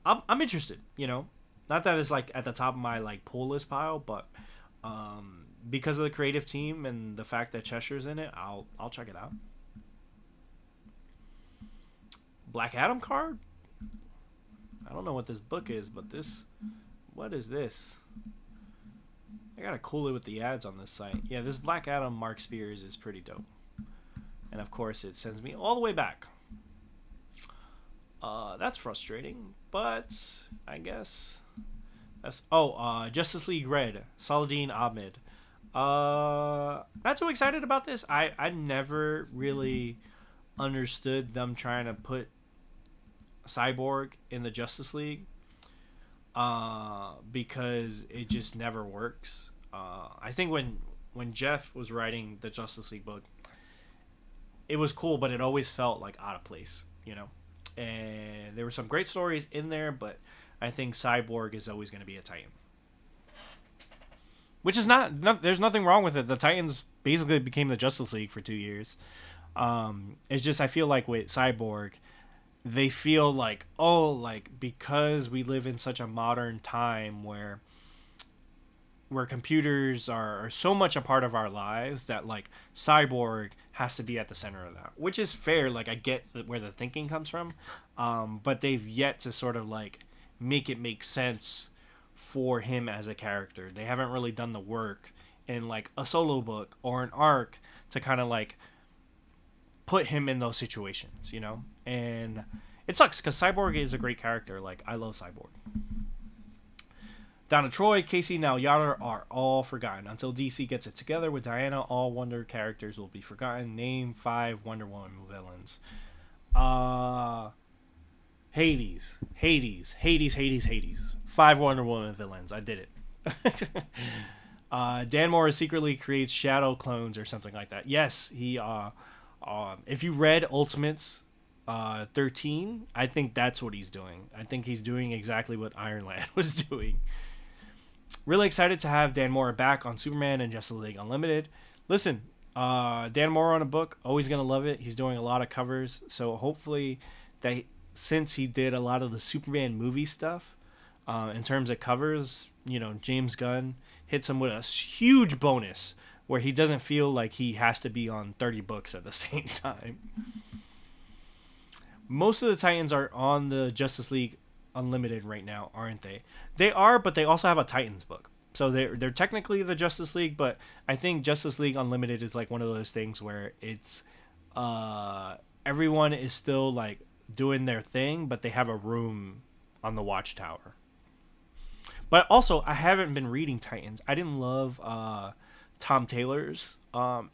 Speaker 1: I'm interested, not that it's like at the top of my like pull list pile, but because of the creative team and the fact that Cheshire's in it, I'll check it out. Black Adam card? I don't know what this book is, but what is this? I gotta cool it with the ads on this site. Yeah, this Black Adam Mark Spears is pretty dope. And of course, it sends me all the way back. That's frustrating, but I guess that's Justice League Red, Saladin Ahmed. Not too excited about this. I never really understood them trying to put Cyborg in the Justice League because it just never works. I think when Jeff was writing the Justice League book, it was cool, but it always felt like out of place, And there were some great stories in there, but I think Cyborg is always going to be a Titan. Which is not there's nothing wrong with it. The Titans basically became the Justice League for 2 years. It's just I feel like with Cyborg, they feel like, because we live in such a modern time where computers are so much a part of our lives that like Cyborg has to be at the center of that, which is fair. Like I get where the thinking comes from, but they've yet to sort of like make it make sense for him as a character. They haven't really done the work in like a solo book or an arc to kind of like put him in those situations, and it sucks because Cyborg is a great character. Like I love Cyborg. Donna Troy, Casey, now Yada are all forgotten. Until DC gets it together with Diana, all Wonder characters will be forgotten. Name 5 Wonder Woman villains. Hades. 5 Wonder Woman villains. I did it. Dan Morris secretly creates shadow clones or something like that. Yes, he. If you read Ultimates 13, I think that's what he's doing. I think he's doing exactly what Iron Lad was doing. Really excited to have Dan Mora back on Superman and Justice League Unlimited. Listen, Dan Mora on a book, always going to love it. He's doing a lot of covers, so hopefully that since he did a lot of the Superman movie stuff, in terms of covers, James Gunn hits him with a huge bonus where he doesn't feel like he has to be on 30 books at the same time. Most of the Titans are on the Justice League Unlimited right now, aren't they? They are, but they also have a Titans book. So they're technically the Justice League, but I think Justice League Unlimited is like one of those things where it's everyone is still like doing their thing, but they have a room on the Watchtower. But also, I haven't been reading Titans. I didn't love Tom Taylor's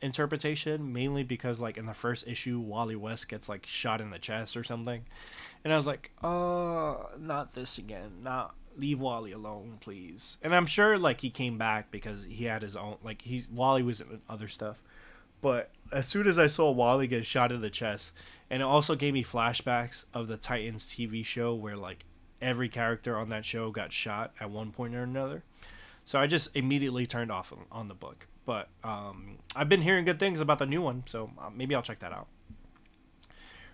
Speaker 1: interpretation, mainly because like in the first issue, Wally West gets like shot in the chest or something, and I was like, not this again, not leave Wally alone, please. And I'm sure like he came back because he had his own like Wally was in other stuff, but as soon as I saw Wally get shot in the chest, and it also gave me flashbacks of the Titans TV show where like every character on that show got shot at one point or another. So I just immediately turned off on the book. But I've been hearing good things about the new one, so maybe I'll check that out.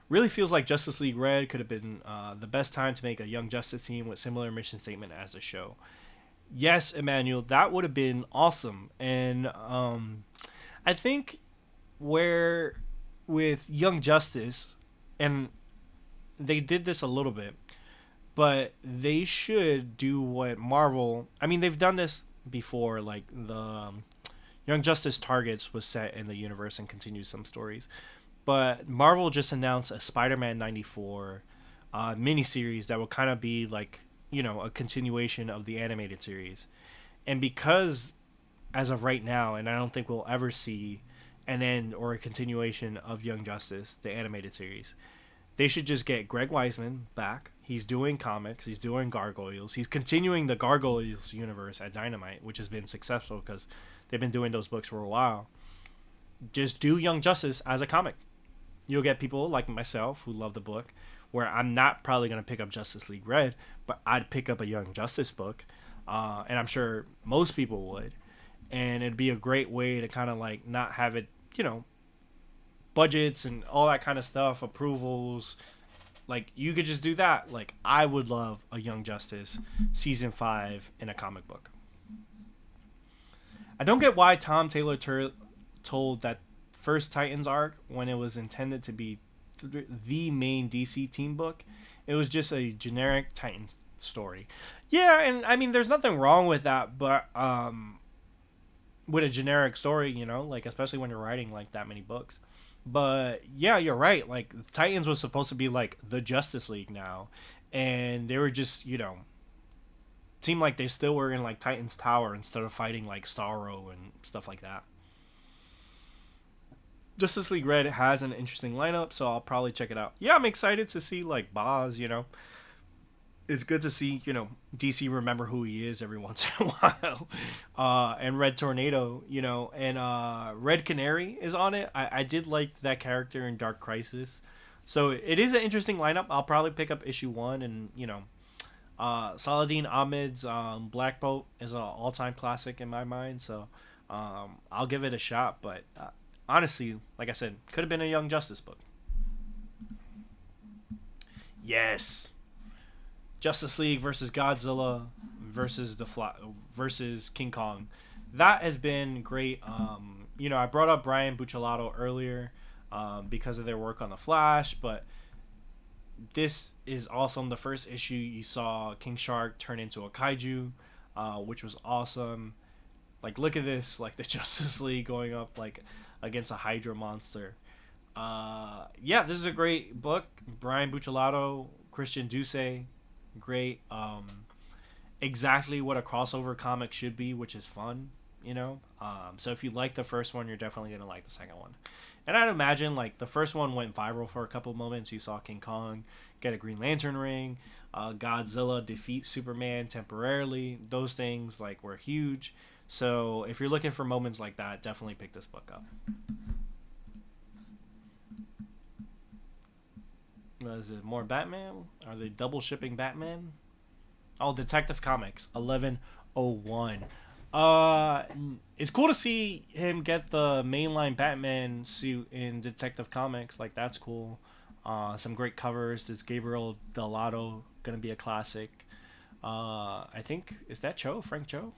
Speaker 1: Really feels like Justice League Red could have been the best time to make a Young Justice team with similar mission statement as the show. Yes, Emmanuel, that would have been awesome. And I think where with Young Justice, and they did this a little bit, but they should do what Marvel. I mean, they've done this before. Like the Young Justice Targets was set in the universe and continues some stories, but Marvel just announced a Spider-Man '94 miniseries that will kind of be like a continuation of the animated series, and because as of right now, and I don't think we'll ever see an end or a continuation of Young Justice, the animated series. They should just get Greg Weisman back. He's doing comics. He's doing Gargoyles. He's continuing the Gargoyles universe at Dynamite, which has been successful because they've been doing those books for a while. Just do Young Justice as a comic. You'll get people like myself who love the book, where I'm not probably going to pick up Justice League Red, but I'd pick up a Young Justice book. And I'm sure most people would. And it'd be a great way to kind of like not have it, budgets and all that kind of stuff, approvals. Like you could just do that. Like I would love a Young Justice season 5 in a comic book. I don't get why Tom Taylor told that first Titans arc when it was intended to be the main DC team book. It was just a generic Titans story. Yeah, and I mean there's nothing wrong with that, but with a generic story, like especially when you're writing like that many books. But yeah, you're right. Like Titans was supposed to be like the Justice League now, and they were just seemed like they still were in like Titans Tower instead of fighting like Starro and stuff like that. Justice League Red has an interesting lineup, so I'll probably check it out. Yeah, I'm excited to see like Boz. It's good to see, DC remember who he is every once in a while. And Red Tornado, and Red Canary is on it. I did like that character in Dark Crisis. So it is an interesting lineup. I'll probably pick up issue 1, and, Saladin Ahmed's Black Bolt is an all-time classic in my mind. So I'll give it a shot. But honestly, like I said, could have been a Young Justice book. Yes. Justice League versus Godzilla versus King Kong. That has been great. I brought up Brian Buccellato earlier because of their work on The Flash, but this is awesome. The first issue you saw King Shark turn into a kaiju, which was awesome. Like, look at this, like the Justice League going up like against a Hydra monster. Yeah, this is a great book. Brian Buccellato, Christian Duce. Great. Exactly what a crossover comic should be, which is fun, so if you like the first one, you're definitely gonna like the second one. And I'd imagine like the first one went viral for a couple moments. You saw King Kong get a Green Lantern ring, Godzilla defeat Superman temporarily. Those things like were huge. So if you're looking for moments like that, definitely pick this book up. Is it more Batman? Are they double shipping Batman? Oh, Detective Comics 1101. It's cool to see him get the mainline Batman suit in Detective Comics. Like that's cool. Some great covers. This Gabriel Delato gonna be a classic. I think is that Frank Cho?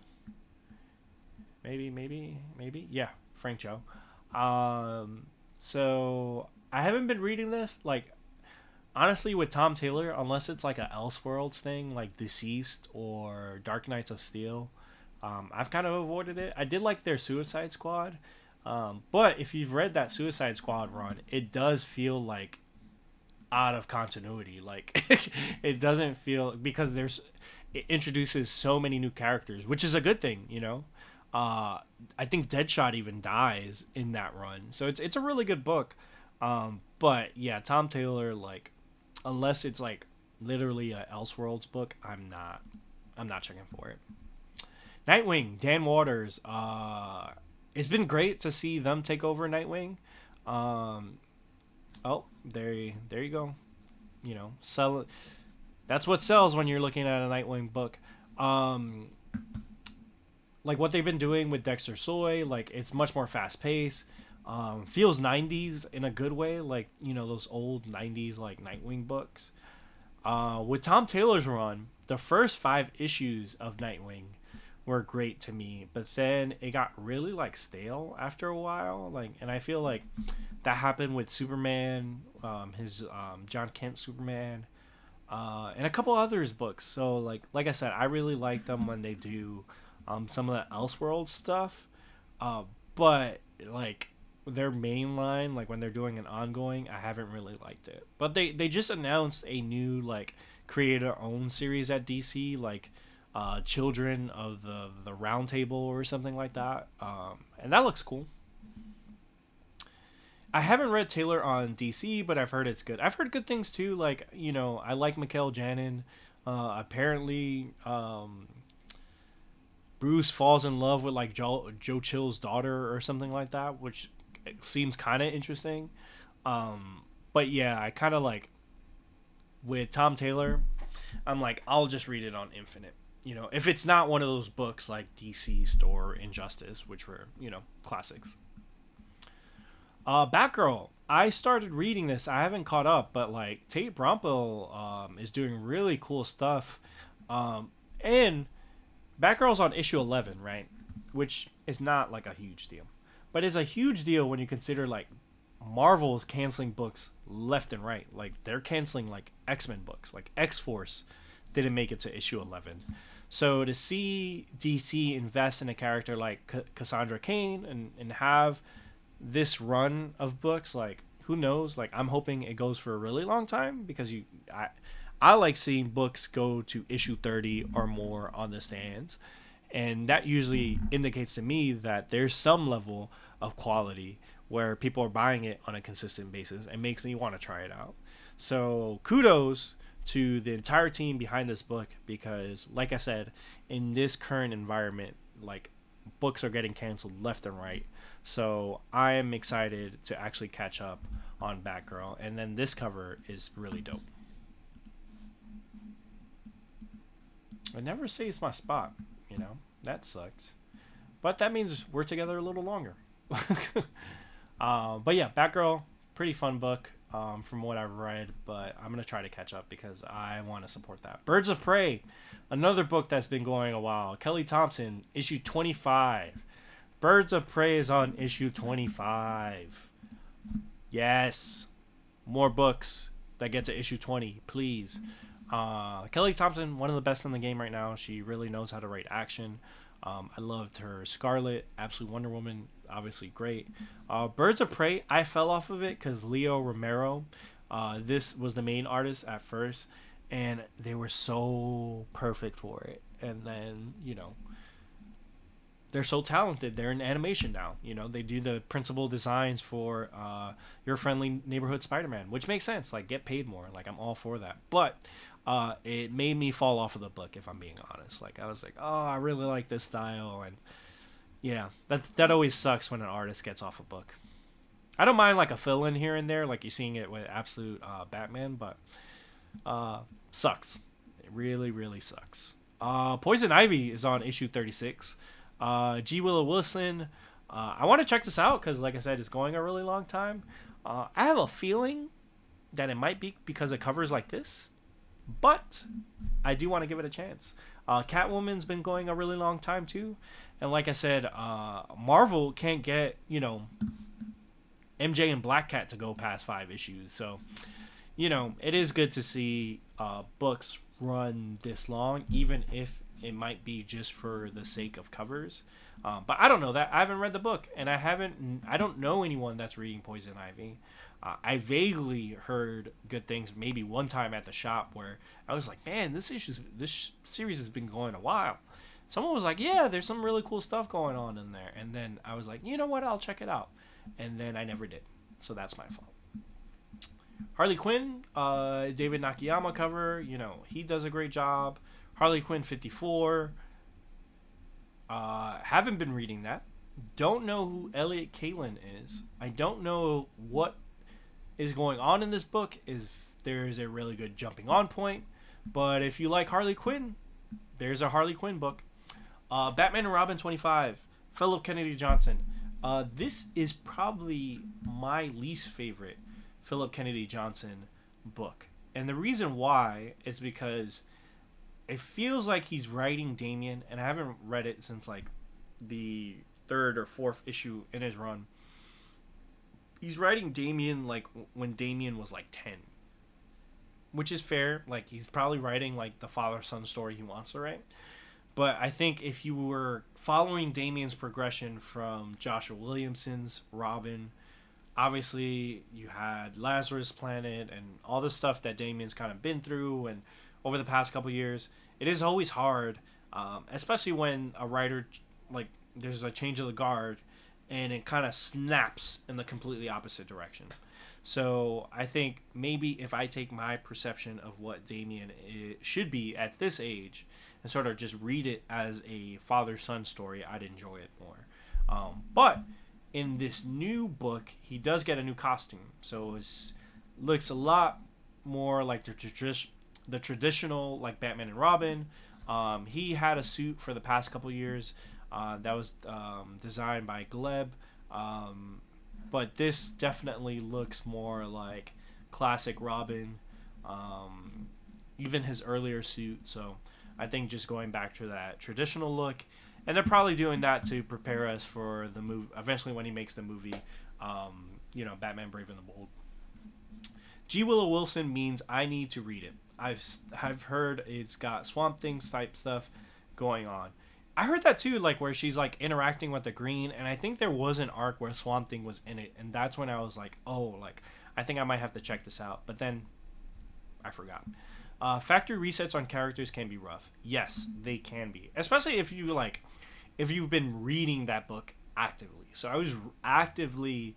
Speaker 1: Maybe. Yeah, Frank Cho. So I haven't been reading this like. Honestly, with Tom Taylor, unless it's like a Elseworlds thing, like Deceased or Dark Knights of Steel, I've kind of avoided it. I did like their Suicide Squad, but if you've read that Suicide Squad run, it does feel like out of continuity. Like it doesn't feel because it introduces so many new characters, which is a good thing, I think Deadshot even dies in that run. So it's a really good book. But yeah, Tom Taylor, like, unless it's like literally a Elseworlds book, I'm not checking for it. Nightwing, Dan Waters. It's been great to see them take over Nightwing. Um, oh, there you go. Sell it. That's what sells when you're looking at a Nightwing book. Um, like what they've been doing with Dexter Soy, like it's much more fast paced. Feels 90s in a good way, like those old 90s like Nightwing books. With Tom Taylor's run, the first 5 issues of Nightwing were great to me, but then it got really like stale after a while. Like, and I feel like that happened with Superman, his John Kent Superman, and a couple others books. So like I said, I really like them when they do some of the Elseworld stuff, but like their main line, like when they're doing an ongoing, I haven't really liked it. But they just announced a new like creator owned series at DC, like Children of the Round Table or something like that, and that looks cool. I haven't read Taylor on DC, but I've heard it's good. I've heard good things too. Like I like Mikhail Janin. Apparently, Bruce falls in love with like Joe Chill's daughter or something like that, which seems kind of interesting. But yeah, I kind of like with Tom Taylor. I'm like, I'll just read it on Infinite. If it's not one of those books like Deceased or Injustice, which were classics. Batgirl. I started reading this. I haven't caught up, but like Tate Brompel is doing really cool stuff. And Batgirl's on issue 11, right? Which is not like a huge deal. But it's a huge deal when you consider like Marvel's canceling books left and right. Like they're canceling like X-Men books. Like X-Force didn't make it to issue 11. So to see DC invest in a character like Cassandra Cain and have this run of books, like who knows? Like I'm hoping it goes for a really long time because I like seeing books go to issue 30 or more on the stands. And that usually indicates to me that there's some level of quality where people are buying it on a consistent basis and makes me want to try it out. So kudos to the entire team behind this book because, like I said, in this current environment, like books are getting canceled left and right. So I am excited to actually catch up on Batgirl. And then this cover is really dope. It never saves my spot, that sucks. But that means we're together a little longer. But yeah, Batgirl, pretty fun book from what I've read, but I'm going to try to catch up because I want to support that. Birds of Prey, another book that's been going a while. Kelly Thompson, issue 25. Birds of Prey is on issue 25. Yes. More books that get to issue 20, please. Kelly Thompson, one of the best in the game right now. She really knows how to write action. I loved her Scarlet, Absolute Wonder Woman, obviously great. Birds of Prey, I fell off of it because Leo Romero, this was the main artist at first, and they were so perfect for it. And then, they're so talented. They're in animation now. They do the principal designs for Your Friendly Neighborhood Spider-Man, which makes sense. Like, get paid more. Like, I'm all for that. But it made me fall off of the book, if I'm being honest. Like, I was like, oh, I really like this style. And yeah, that always sucks when an artist gets off a book. I don't mind like a fill-in here and there, like you're seeing it with Absolute Batman, but sucks. It really, really sucks. Poison Ivy is on issue 36. G. Willow Wilson. I want to check this out because, like I said, it's going a really long time. I have a feeling that it might be because it covers like this, but I do want to give it a chance. Catwoman's been going a really long time too, and like I said, Marvel can't get MJ and Black Cat to go past 5 issues, so it is good to see books run this long, even if it might be just for the sake of covers. But I don't know that. I haven't read the book, and I don't know anyone that's reading Poison Ivy. I vaguely heard good things maybe one time at the shop where I was like, man, this series has been going a while. someone was like, yeah, there's some really cool stuff going on in there. And then I was like, you know what? I'll check it out. And then I never did. So that's my fault. Harley Quinn, David Nakayama cover. You know, he does a great job. Harley Quinn 54. Haven't been reading that. Don't know who Elliot Kalin is. I don't know what is going on in this book. Is there's a really good jumping on point. But if you like Harley Quinn, there's a Harley Quinn book. Batman and Robin 25. Philip Kennedy Johnson. This is probably my least favorite Philip Kennedy Johnson book. And the reason why is because it feels like he's writing Damian, and I haven't read it since like the third or fourth issue in his run. He's writing Damian like when Damian was like 10. Which is fair. Like, he's probably writing like the father-son story he wants to write. But I think if you were following Damian's progression from Joshua Williamson's Robin, obviously you had Lazarus Planet and all the stuff that Damian's kind of been through and over the past couple years, it is always hard, especially when a writer, like, there's a change of the guard and it kind of snaps in the completely opposite direction. So I think maybe if I take my perception of what Damian should be at this age and sort of just read it as a father-son story, I'd enjoy it more. But in this new book, he does get a new costume. So it looks a lot more like the traditional like Batman and Robin. He had a suit for the past couple years that was designed by Gleb. But this definitely looks more like classic Robin, even his earlier suit. So I think just going back to that traditional look. And they're probably doing that to prepare us for the movie, eventually when he makes the movie, Batman Brave and the Bold. G. Willow Wilson means I need to read it. I've heard it's got Swamp Thing type stuff going on. I heard that too, like where she's like interacting with the Green, and I think there was an arc where Swamp Thing was in it, and that's when I was like, oh, like I think I might have to check this out. But then I forgot. Factory resets on characters can be rough. Yes, they can be, especially if you've been reading that book actively. So I was actively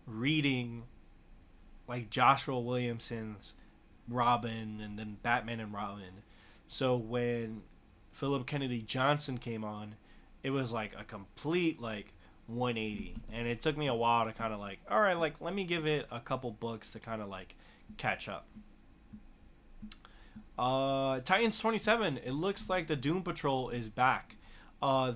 Speaker 1: reading like Joshua Williamson's Robin and then Batman and Robin. So when Philip Kennedy Johnson came on, it was like a complete like 180, and it took me a while to kind of like, all right, like let me give it a couple books to kind of like catch up. Titans 27, it looks like the Doom Patrol is back.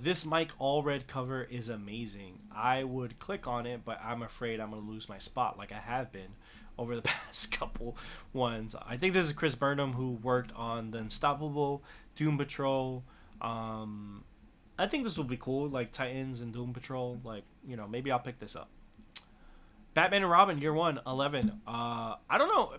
Speaker 1: This Mike Allred cover is amazing. I would click on it, but I'm afraid I'm going to lose my spot like I have been over the past couple ones. I think this is Chris Burnham, who worked on the Unstoppable, Doom Patrol. I think this will be cool, like Titans and Doom Patrol. Like, maybe I'll pick this up. Batman and Robin, Year 1, 11. I don't know.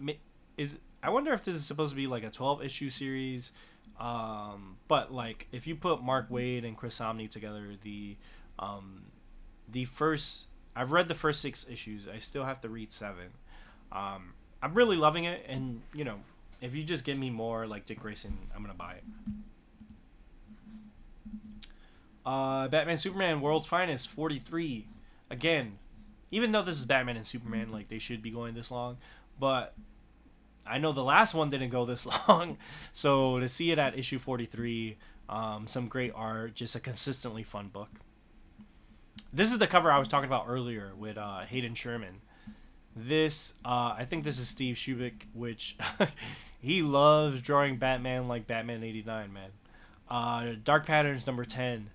Speaker 1: I wonder if this is supposed to be like a 12-issue series. But like if you put Mark Waid and Chris Samnee together, the first, I've read the first 6 issues. I still have to read 7. I'm really loving it, and if you just give me more like Dick Grayson, I'm gonna buy it. Batman Superman World's Finest 43. Again, even though this is Batman and Superman, like they should be going this long, but I know the last one didn't go this long, so to see it at issue 43, some great art, just a consistently fun book. This is the cover I was talking about earlier with Hayden Sherman. This, I think this is Steve Shubik, which he loves drawing Batman like Batman 89, man. Dark Patterns number 10.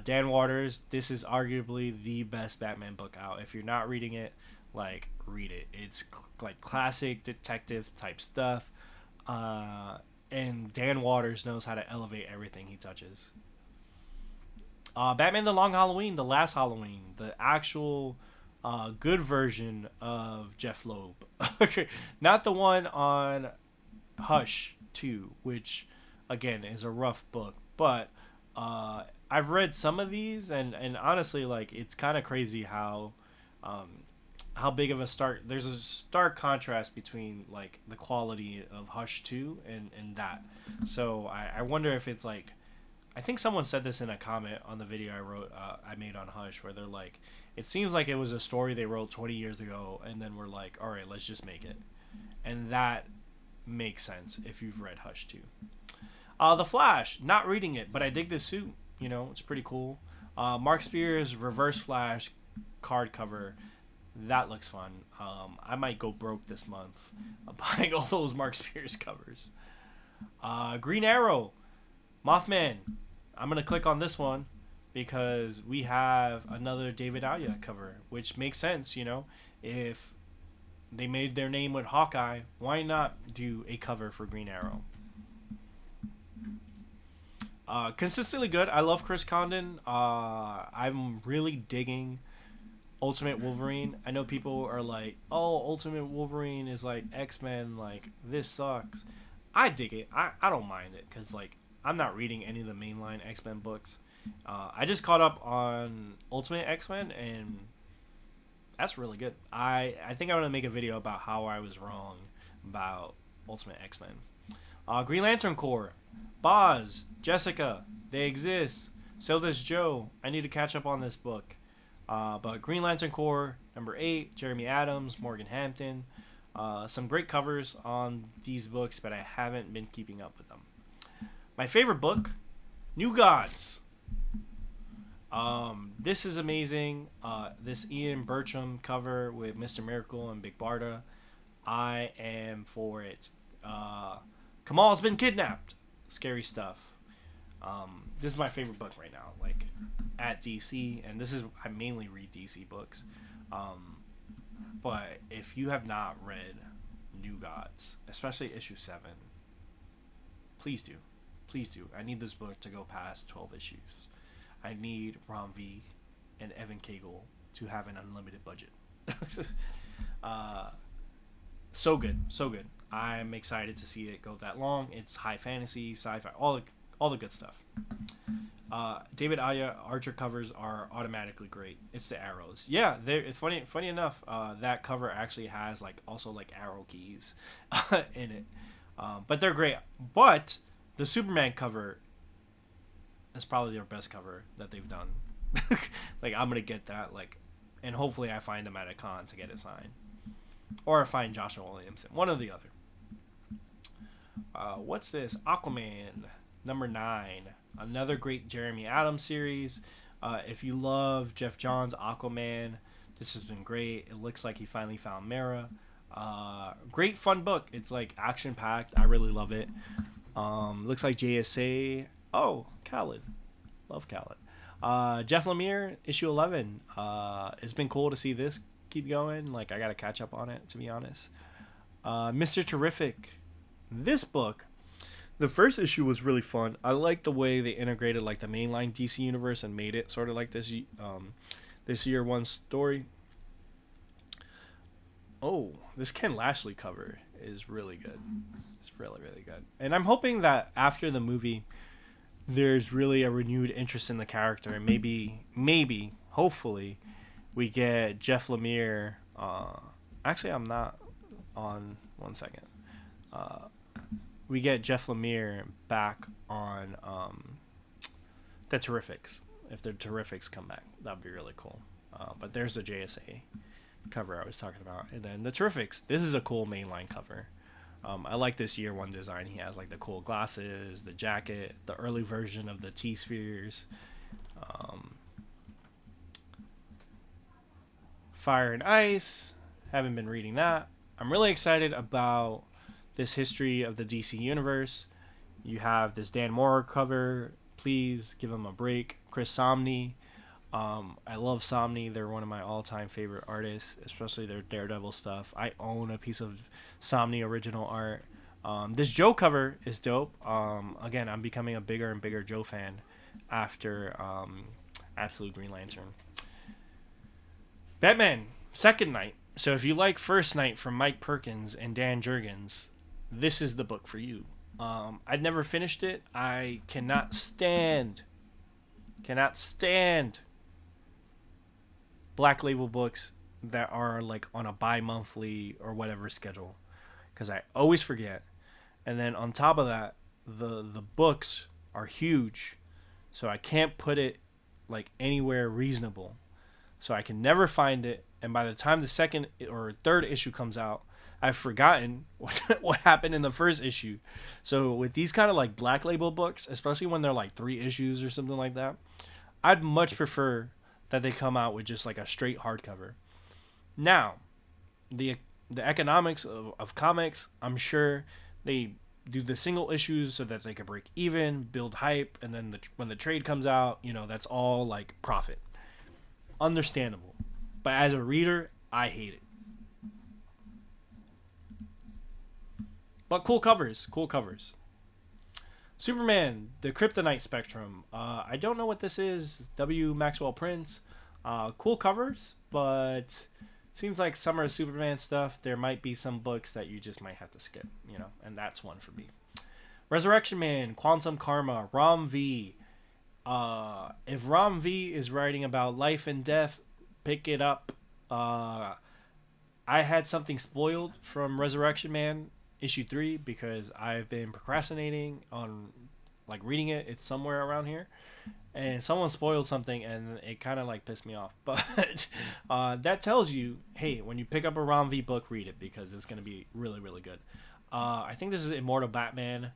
Speaker 1: Dan Waters, this is arguably the best Batman book out. If you're not reading it, like, read it. It's like classic detective type stuff. And Dan Waters knows how to elevate everything he touches. Batman The Long Halloween, The Last Halloween, the actual good version of Jeff Loeb. Not the one on Hush 2, which, again, is a rough book. But I've read some of these, and honestly, like, it's kind of crazy how big of a there's a stark contrast between like the quality of Hush 2 and that. So I wonder if it's like I think someone said this in a comment on the video I made on Hush, where they're like, it seems like it was a story they wrote 20 years ago, and then we're like, all right, let's just make it. And that makes sense if you've read Hush too. The Flash, not reading it, but I dig this suit. You know, it's pretty cool. Mark Spears Reverse Flash card cover. That looks fun. I might go broke this month buying all those Mark Spears covers. Green Arrow, Mothman. I'm going to click on this one because we have another David Aja cover, which makes sense, you know. If they made their name with Hawkeye, why not do a cover for Green Arrow? Consistently good. I love Chris Condon. I'm really digging Ultimate Wolverine. I know people are like, oh, Ultimate Wolverine is like X-Men, like this sucks. I dig it. I don't mind it because like I'm not reading any of the mainline X-Men books. I just caught up on Ultimate X-Men and that's really good. I think I'm gonna make a video about how I was wrong about Ultimate X-Men. Green Lantern Corps, Boz, Jessica, they exist. So does Joe. I need to catch up on this book. But Green Lantern Corps, number 8, Jeremy Adams, Morgan Hampton. Some great covers on these books, but I haven't been keeping up with them. My favorite book, New Gods. This is amazing. This Ian Bertram cover with Mr. Miracle and Big Barda. I am for it. Kamal's been kidnapped. Scary stuff. This is my favorite book right now, like at DC, and this is I mainly read DC books. But if you have not read New Gods, especially issue 7, please do. Please do. I need this book to go past 12 issues. I need Ron V and Evan Cagle to have an unlimited budget. So good, so good. I'm excited to see it go that long. It's high fantasy, sci-fi, all the good stuff. David Aja Archer covers are automatically great. It's the arrows. Yeah, it's funny enough. That cover actually has like also like arrow keys in it, but they're great. But the Superman cover is probably their best cover that they've done. Like I'm gonna get that and hopefully I find them at a con to get it signed, or I find Joshua Williamson, one or the other. What's this? Aquaman number 9, another great Jeremy Adams series. If you love Jeff Johns' Aquaman, this has been great. It looks like he finally found Mara. Great fun book. It's like action packed. I really love it. Looks like JSA. Oh, Khaled. Love Khaled. Jeff Lemire, issue 11. It's been cool to see this keep going. Like, I got to catch up on it, to be honest. Mr. Terrific. This book, the first issue was really fun. I like the way they integrated, like, the mainline DC universe and made it sort of like this year one story. Oh, this Ken Lashley cover is really good. It's really, really good. And I'm hoping that after the movie, there's really a renewed interest in the character. And maybe, hopefully, we get Jeff Lemire. Actually, I'm not on. 1 second. We get Jeff Lemire back on the Terrifics. If the Terrifics come back, that'd be really cool. But there's the JSA cover I was talking about. And then the Terrifics. This is a cool mainline cover. I like this year one design. He has like the cool glasses, the jacket, the early version of the T-spheres. Fire and Ice. Haven't been reading that. I'm really excited about this history of the DC universe. You have this Dan Mora cover. Please give him a break. Chris Samnee. I love Samnee. They're one of my all-time favorite artists, especially their Daredevil stuff. I own a piece of Samnee original art. This Joe cover is dope. Again, I'm becoming a bigger and bigger Joe fan after Absolute Green Lantern. Batman, Second Night. So if you like First Night from Mike Perkins and Dan Jurgens, this is the book for you. I'd never finished it. I cannot stand Black Label books that are like on a bi-monthly or whatever schedule, because I always forget. And then on top of that, the books are huge. so I can't put it like anywhere reasonable. So I can never find it, and by the time the second or third issue comes out, I've forgotten what happened in the first issue. So with these kind of like black label books, especially when they're like 3 issues or something like that, I'd much prefer that they come out with just like a straight hardcover. Now, the economics of comics, I'm sure they do the single issues so that they can break even, build hype, and then when the trade comes out, that's all like profit. Understandable. But as a reader, I hate it. But cool covers. Superman, the Kryptonite Spectrum. I don't know what this is. W. Maxwell Prince. Cool covers, but seems like summer Superman stuff. There might be some books that you just might have to skip, and that's one for me. Resurrection Man, Quantum Karma, Ram V. If Ram V is writing about life and death, pick it up. I had something spoiled from Resurrection Man issue 3 because I've been procrastinating on like reading it. It's somewhere around here, and someone spoiled something, and it kind of like pissed me off. But that tells you, hey, when you pick up a Ram V book, read it because it's going to be really, really good. I think this is Immortal Batman,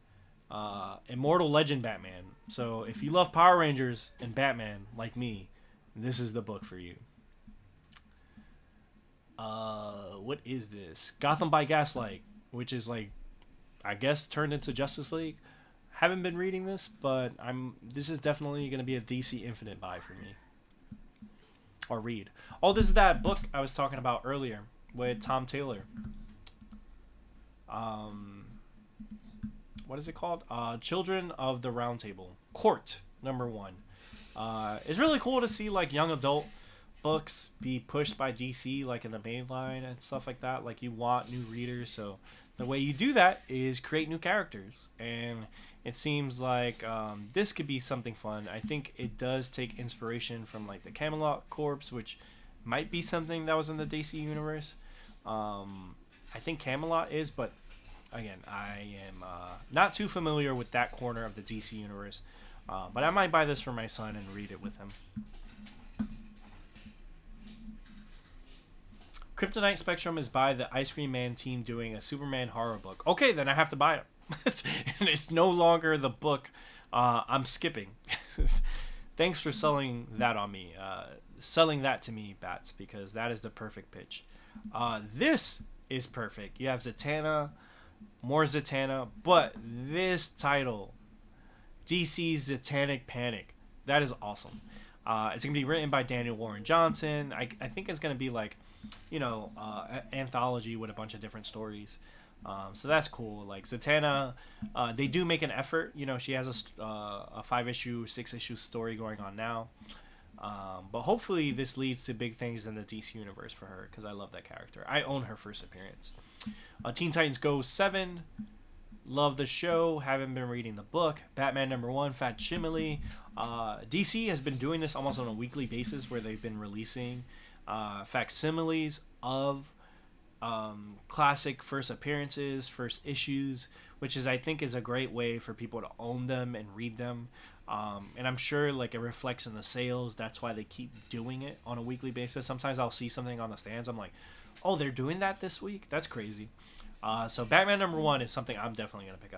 Speaker 1: Immortal Legend Batman. So if you love Power Rangers and Batman like me, this is the book for you. What is this? Gotham by Gaslight, which is like, I guess, turned into Justice League. Haven't been reading this, but this is definitely going to be a DC Infinite buy for me. Or read. Oh, this is that book I was talking about earlier with Tom Taylor. What is it called? Children of the Round Table. Court, #1. It's really cool to see like young adult books be pushed by DC, like in the main line and stuff like that. Like, you want new readers, so the way you do that is create new characters, and it seems like this could be something fun. I think it does take inspiration from like the Camelot Corps, which might be something that was in the DC universe. I think Camelot is, but again, I am not too familiar with that corner of the DC universe. But I might buy this for my son and read it with him. Kryptonite Spectrum is by the Ice Cream Man team doing a Superman horror book. Okay, then I have to buy it. And it's no longer the book I'm skipping. Thanks for selling that on me. Selling that to me, Bats, because that is the perfect pitch. This is perfect. You have Zatanna, more Zatanna, but this title, DC's Satanic Panic, that is awesome. It's going to be written by Daniel Warren Johnson. I think it's going to be like, anthology with a bunch of different stories. So that's cool. Like Zatanna, they do make an effort. She has a 5-issue, 6-issue story going on now. But hopefully this leads to big things in the DC universe for her, because I love that character. I own her first appearance. Teen Titans Go 7. Love the show. Haven't been reading the book. Batman #1, Facsimile. DC has been doing this almost on a weekly basis, where they've been releasing facsimiles of classic first appearances, first issues, which I think is a great way for people to own them and read them. And I'm sure like it reflects in the sales. That's why they keep doing it on a weekly basis. Sometimes I'll see something on the stands. I'm like, oh, they're doing that this week? That's crazy. So Batman #1 is something I'm definitely going to pick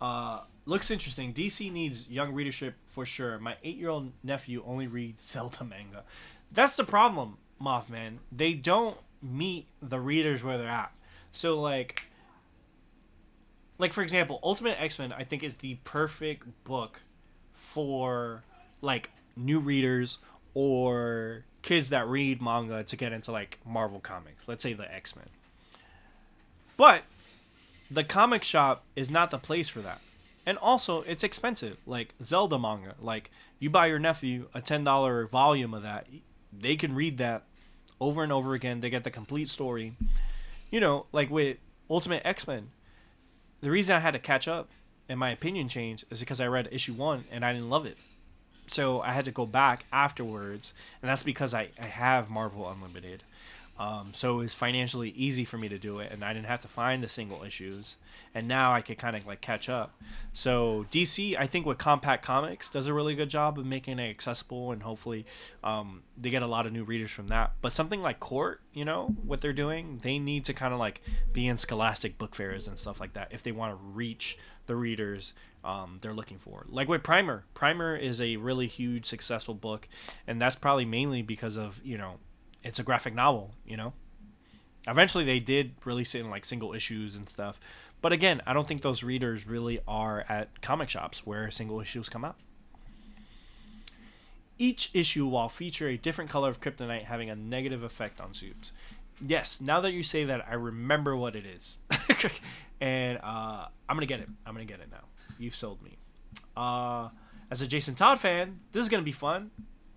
Speaker 1: up. Looks interesting. DC needs young readership for sure. My 8-year-old nephew only reads Zelda manga. That's the problem, Mothman. They don't meet the readers where they're at. So like for example, Ultimate X-Men I think is the perfect book for like new readers or kids that read manga to get into like Marvel comics. Let's say the X-Men. But the comic shop is not the place for that. And also, it's expensive. Like Zelda manga. Like, you buy your nephew a $10 volume of that, they can read that over and over again. They get the complete story. Like with Ultimate X-Men, the reason I had to catch up and my opinion changed is because I read issue 1 and I didn't love it. So I had to go back afterwards, and that's because I have Marvel Unlimited. So it was financially easy for me to do it, and I didn't have to find the single issues. And now I could kind of like catch up. So DC, I think with Compact Comics, does a really good job of making it accessible, and hopefully they get a lot of new readers from that. But something like Court, what they're doing, they need to kind of like be in Scholastic book fairs and stuff like that if they want to reach the readers they're looking for. Like with Primer is a really huge successful book, and that's probably mainly because of it's a graphic novel. Eventually they did release it in like single issues and stuff, but again, I don't think those readers really are at comic shops where single issues come out. Each issue will feature a different color of kryptonite, having a negative effect on suits. Yes, now that you say that, I remember what it is. And I'm gonna get it now. You've sold me. As a Jason Todd fan, this is gonna be fun.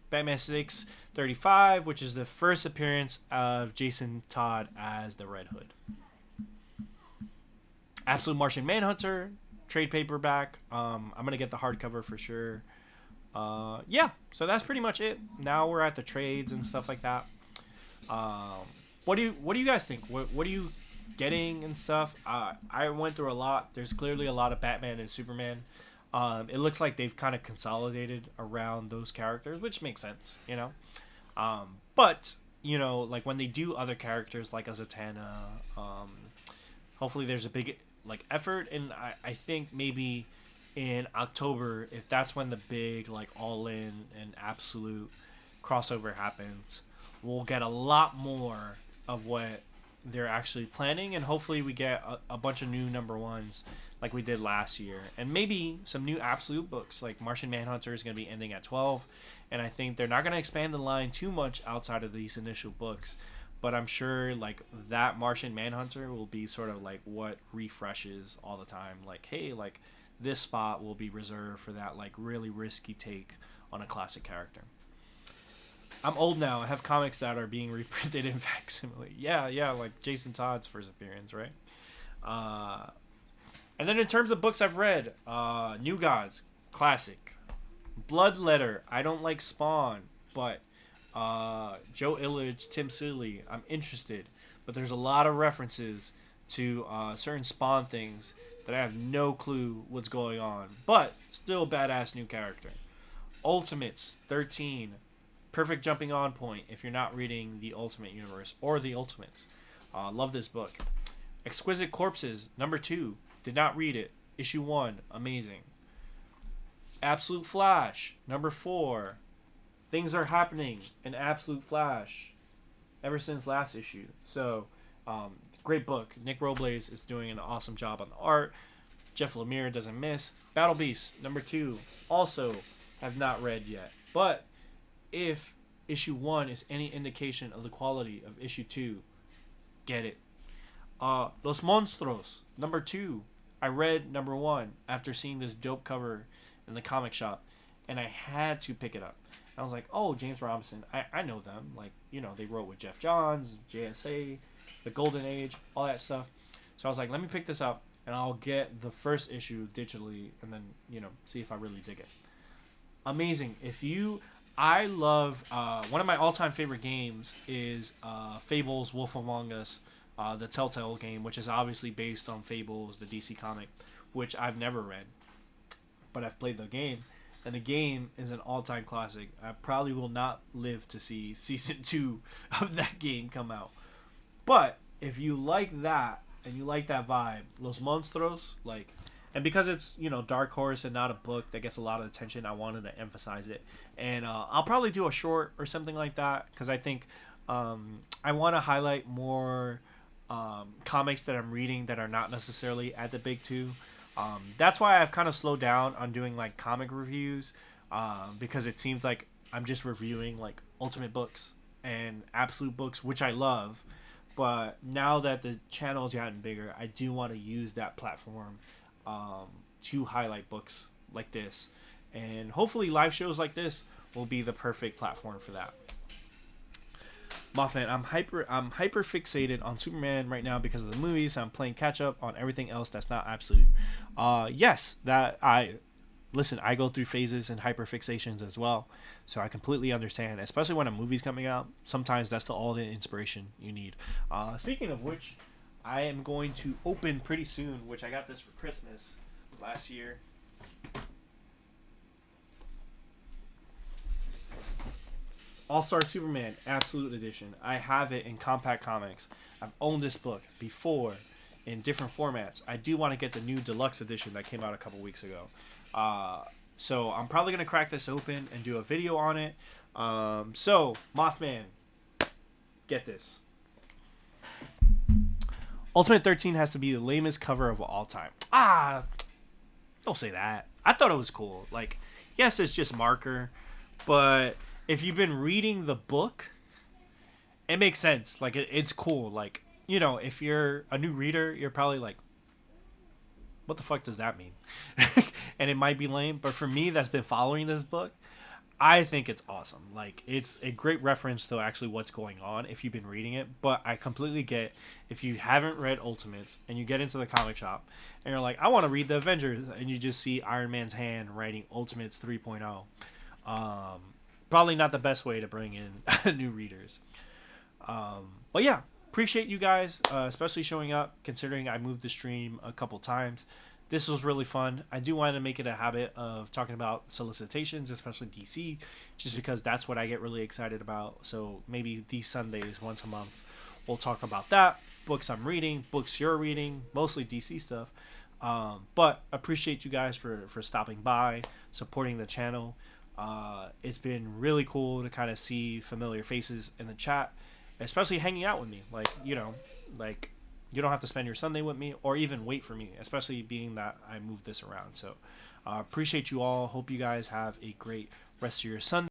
Speaker 1: Batman 635, which is the first appearance of Jason Todd as the Red Hood. Absolute Martian Manhunter, trade paperback. I'm going to get the hardcover for sure. Yeah, so that's pretty much it. Now we're at the trades and stuff like that. What do you guys think? What are you getting and stuff? I went through a lot. There's clearly a lot of Batman and Superman. It looks like they've kind of consolidated around those characters, which makes sense, but like when they do other characters like a Zatanna, hopefully there's a big like effort, and I think maybe in October, if that's when the big like all in and absolute crossover happens, we'll get a lot more of what they're actually planning, and hopefully we get a bunch of new number ones like we did last year, and maybe some new absolute books. Like Martian Manhunter is going to be ending at 12, and I think they're not going to expand the line too much outside of these initial books, but I'm sure like that Martian Manhunter will be sort of like what refreshes all the time, like hey, like this spot will be reserved for that like really risky take on a classic character. I'm old now. I have comics that are being reprinted in facsimile. Yeah, like Jason Todd's first appearance, right? And then in terms of books I've read, New Gods, classic. Bloodletter, I don't like Spawn, but Joe Illidge, Tim Seeley, I'm interested. But there's a lot of references to certain Spawn things that I have no clue what's going on. But still a badass new character. Ultimates, 13. Perfect jumping on point if you're not reading the Ultimate Universe or the Ultimates. Love this book. Exquisite Corpses, number 2. Did not read it. Issue 1, amazing. Absolute Flash, number 4. Things are happening in Absolute Flash ever since last issue. So, great book. Nick Robles is doing an awesome job on the art. Jeff Lemire doesn't miss. Battle Beast, number 2. Also have not read yet. But if issue 1 is any indication of the quality of issue 2, get it. Los Monstruos, number 2. I read number 1 after seeing this dope cover in the comic shop, and I had to pick it up. I was like, oh, James Robinson, I know them. Like, they wrote with Jeff Johns, JSA, The Golden Age, all that stuff. So I was like, let me pick this up, and I'll get the first issue digitally, and then, see if I really dig it. Amazing. I love, one of my all-time favorite games is Fables Wolf Among Us, the Telltale game, which is obviously based on Fables, the DC comic, which I've never read, but I've played the game, and the game is an all-time classic. I probably will not live to see season 2 of that game come out. But if you like that, and you like that vibe, Los Monstruos, like... And because it's, Dark Horse and not a book that gets a lot of attention, I wanted to emphasize it. And I'll probably do a short or something like that, because I think I want to highlight more comics that I'm reading that are not necessarily at the big 2. That's why I've kind of slowed down on doing like comic reviews, because it seems like I'm just reviewing like Ultimate books and Absolute books, which I love. But now that the channel's gotten bigger, I do want to use that platform to highlight books like this, and hopefully live shows like this will be the perfect platform for that. Mothman, I'm hyper fixated on Superman right now because of the movies. I'm playing catch up on everything else that's not absolute. Yes, that listen, I go through phases and hyperfixations as well, so I completely understand. Especially when a movie's coming out, sometimes that's all the inspiration you need. Speaking of which, I am going to open pretty soon, which I got this for Christmas last year. All-Star Superman Absolute Edition. I have it in compact comics. I've owned this book before in different formats. I do want to get the new deluxe edition that came out a couple weeks ago. So I'm probably going to crack this open and do a video on it. So, Mothman, get this. Ultimate 13 has to be the lamest cover of all time. Don't say that. I thought it was cool. Like, yes, it's just marker, but if you've been reading the book, it makes sense. Like, it's cool. Like, you know, if you're a new reader, you're probably like, what the fuck does that mean? And it might be lame, but for me that's been following this book, I think it's awesome. Like, it's a great reference to actually what's going on if you've been reading it. But I completely get if you haven't read Ultimates and you get into the comic shop and you're like, I want to read the Avengers, and you just see Iron Man's hand writing Ultimates 3.0. Probably not the best way to bring in new readers. But yeah, appreciate you guys, especially showing up, considering I moved the stream a couple times. This was really fun. I do want to make it a habit of talking about solicitations, especially DC, just because that's what I get really excited about. So maybe these Sundays, once a month, we'll talk about that. Books I'm reading, books you're reading, mostly DC stuff. But appreciate you guys for stopping by, supporting the channel. It's been really cool to kind of see familiar faces in the chat, especially hanging out with me. Like, you know, like, you don't have to spend your Sunday with me or even wait for me, especially being that I moved this around. So appreciate you all. Hope you guys have a great rest of your Sunday.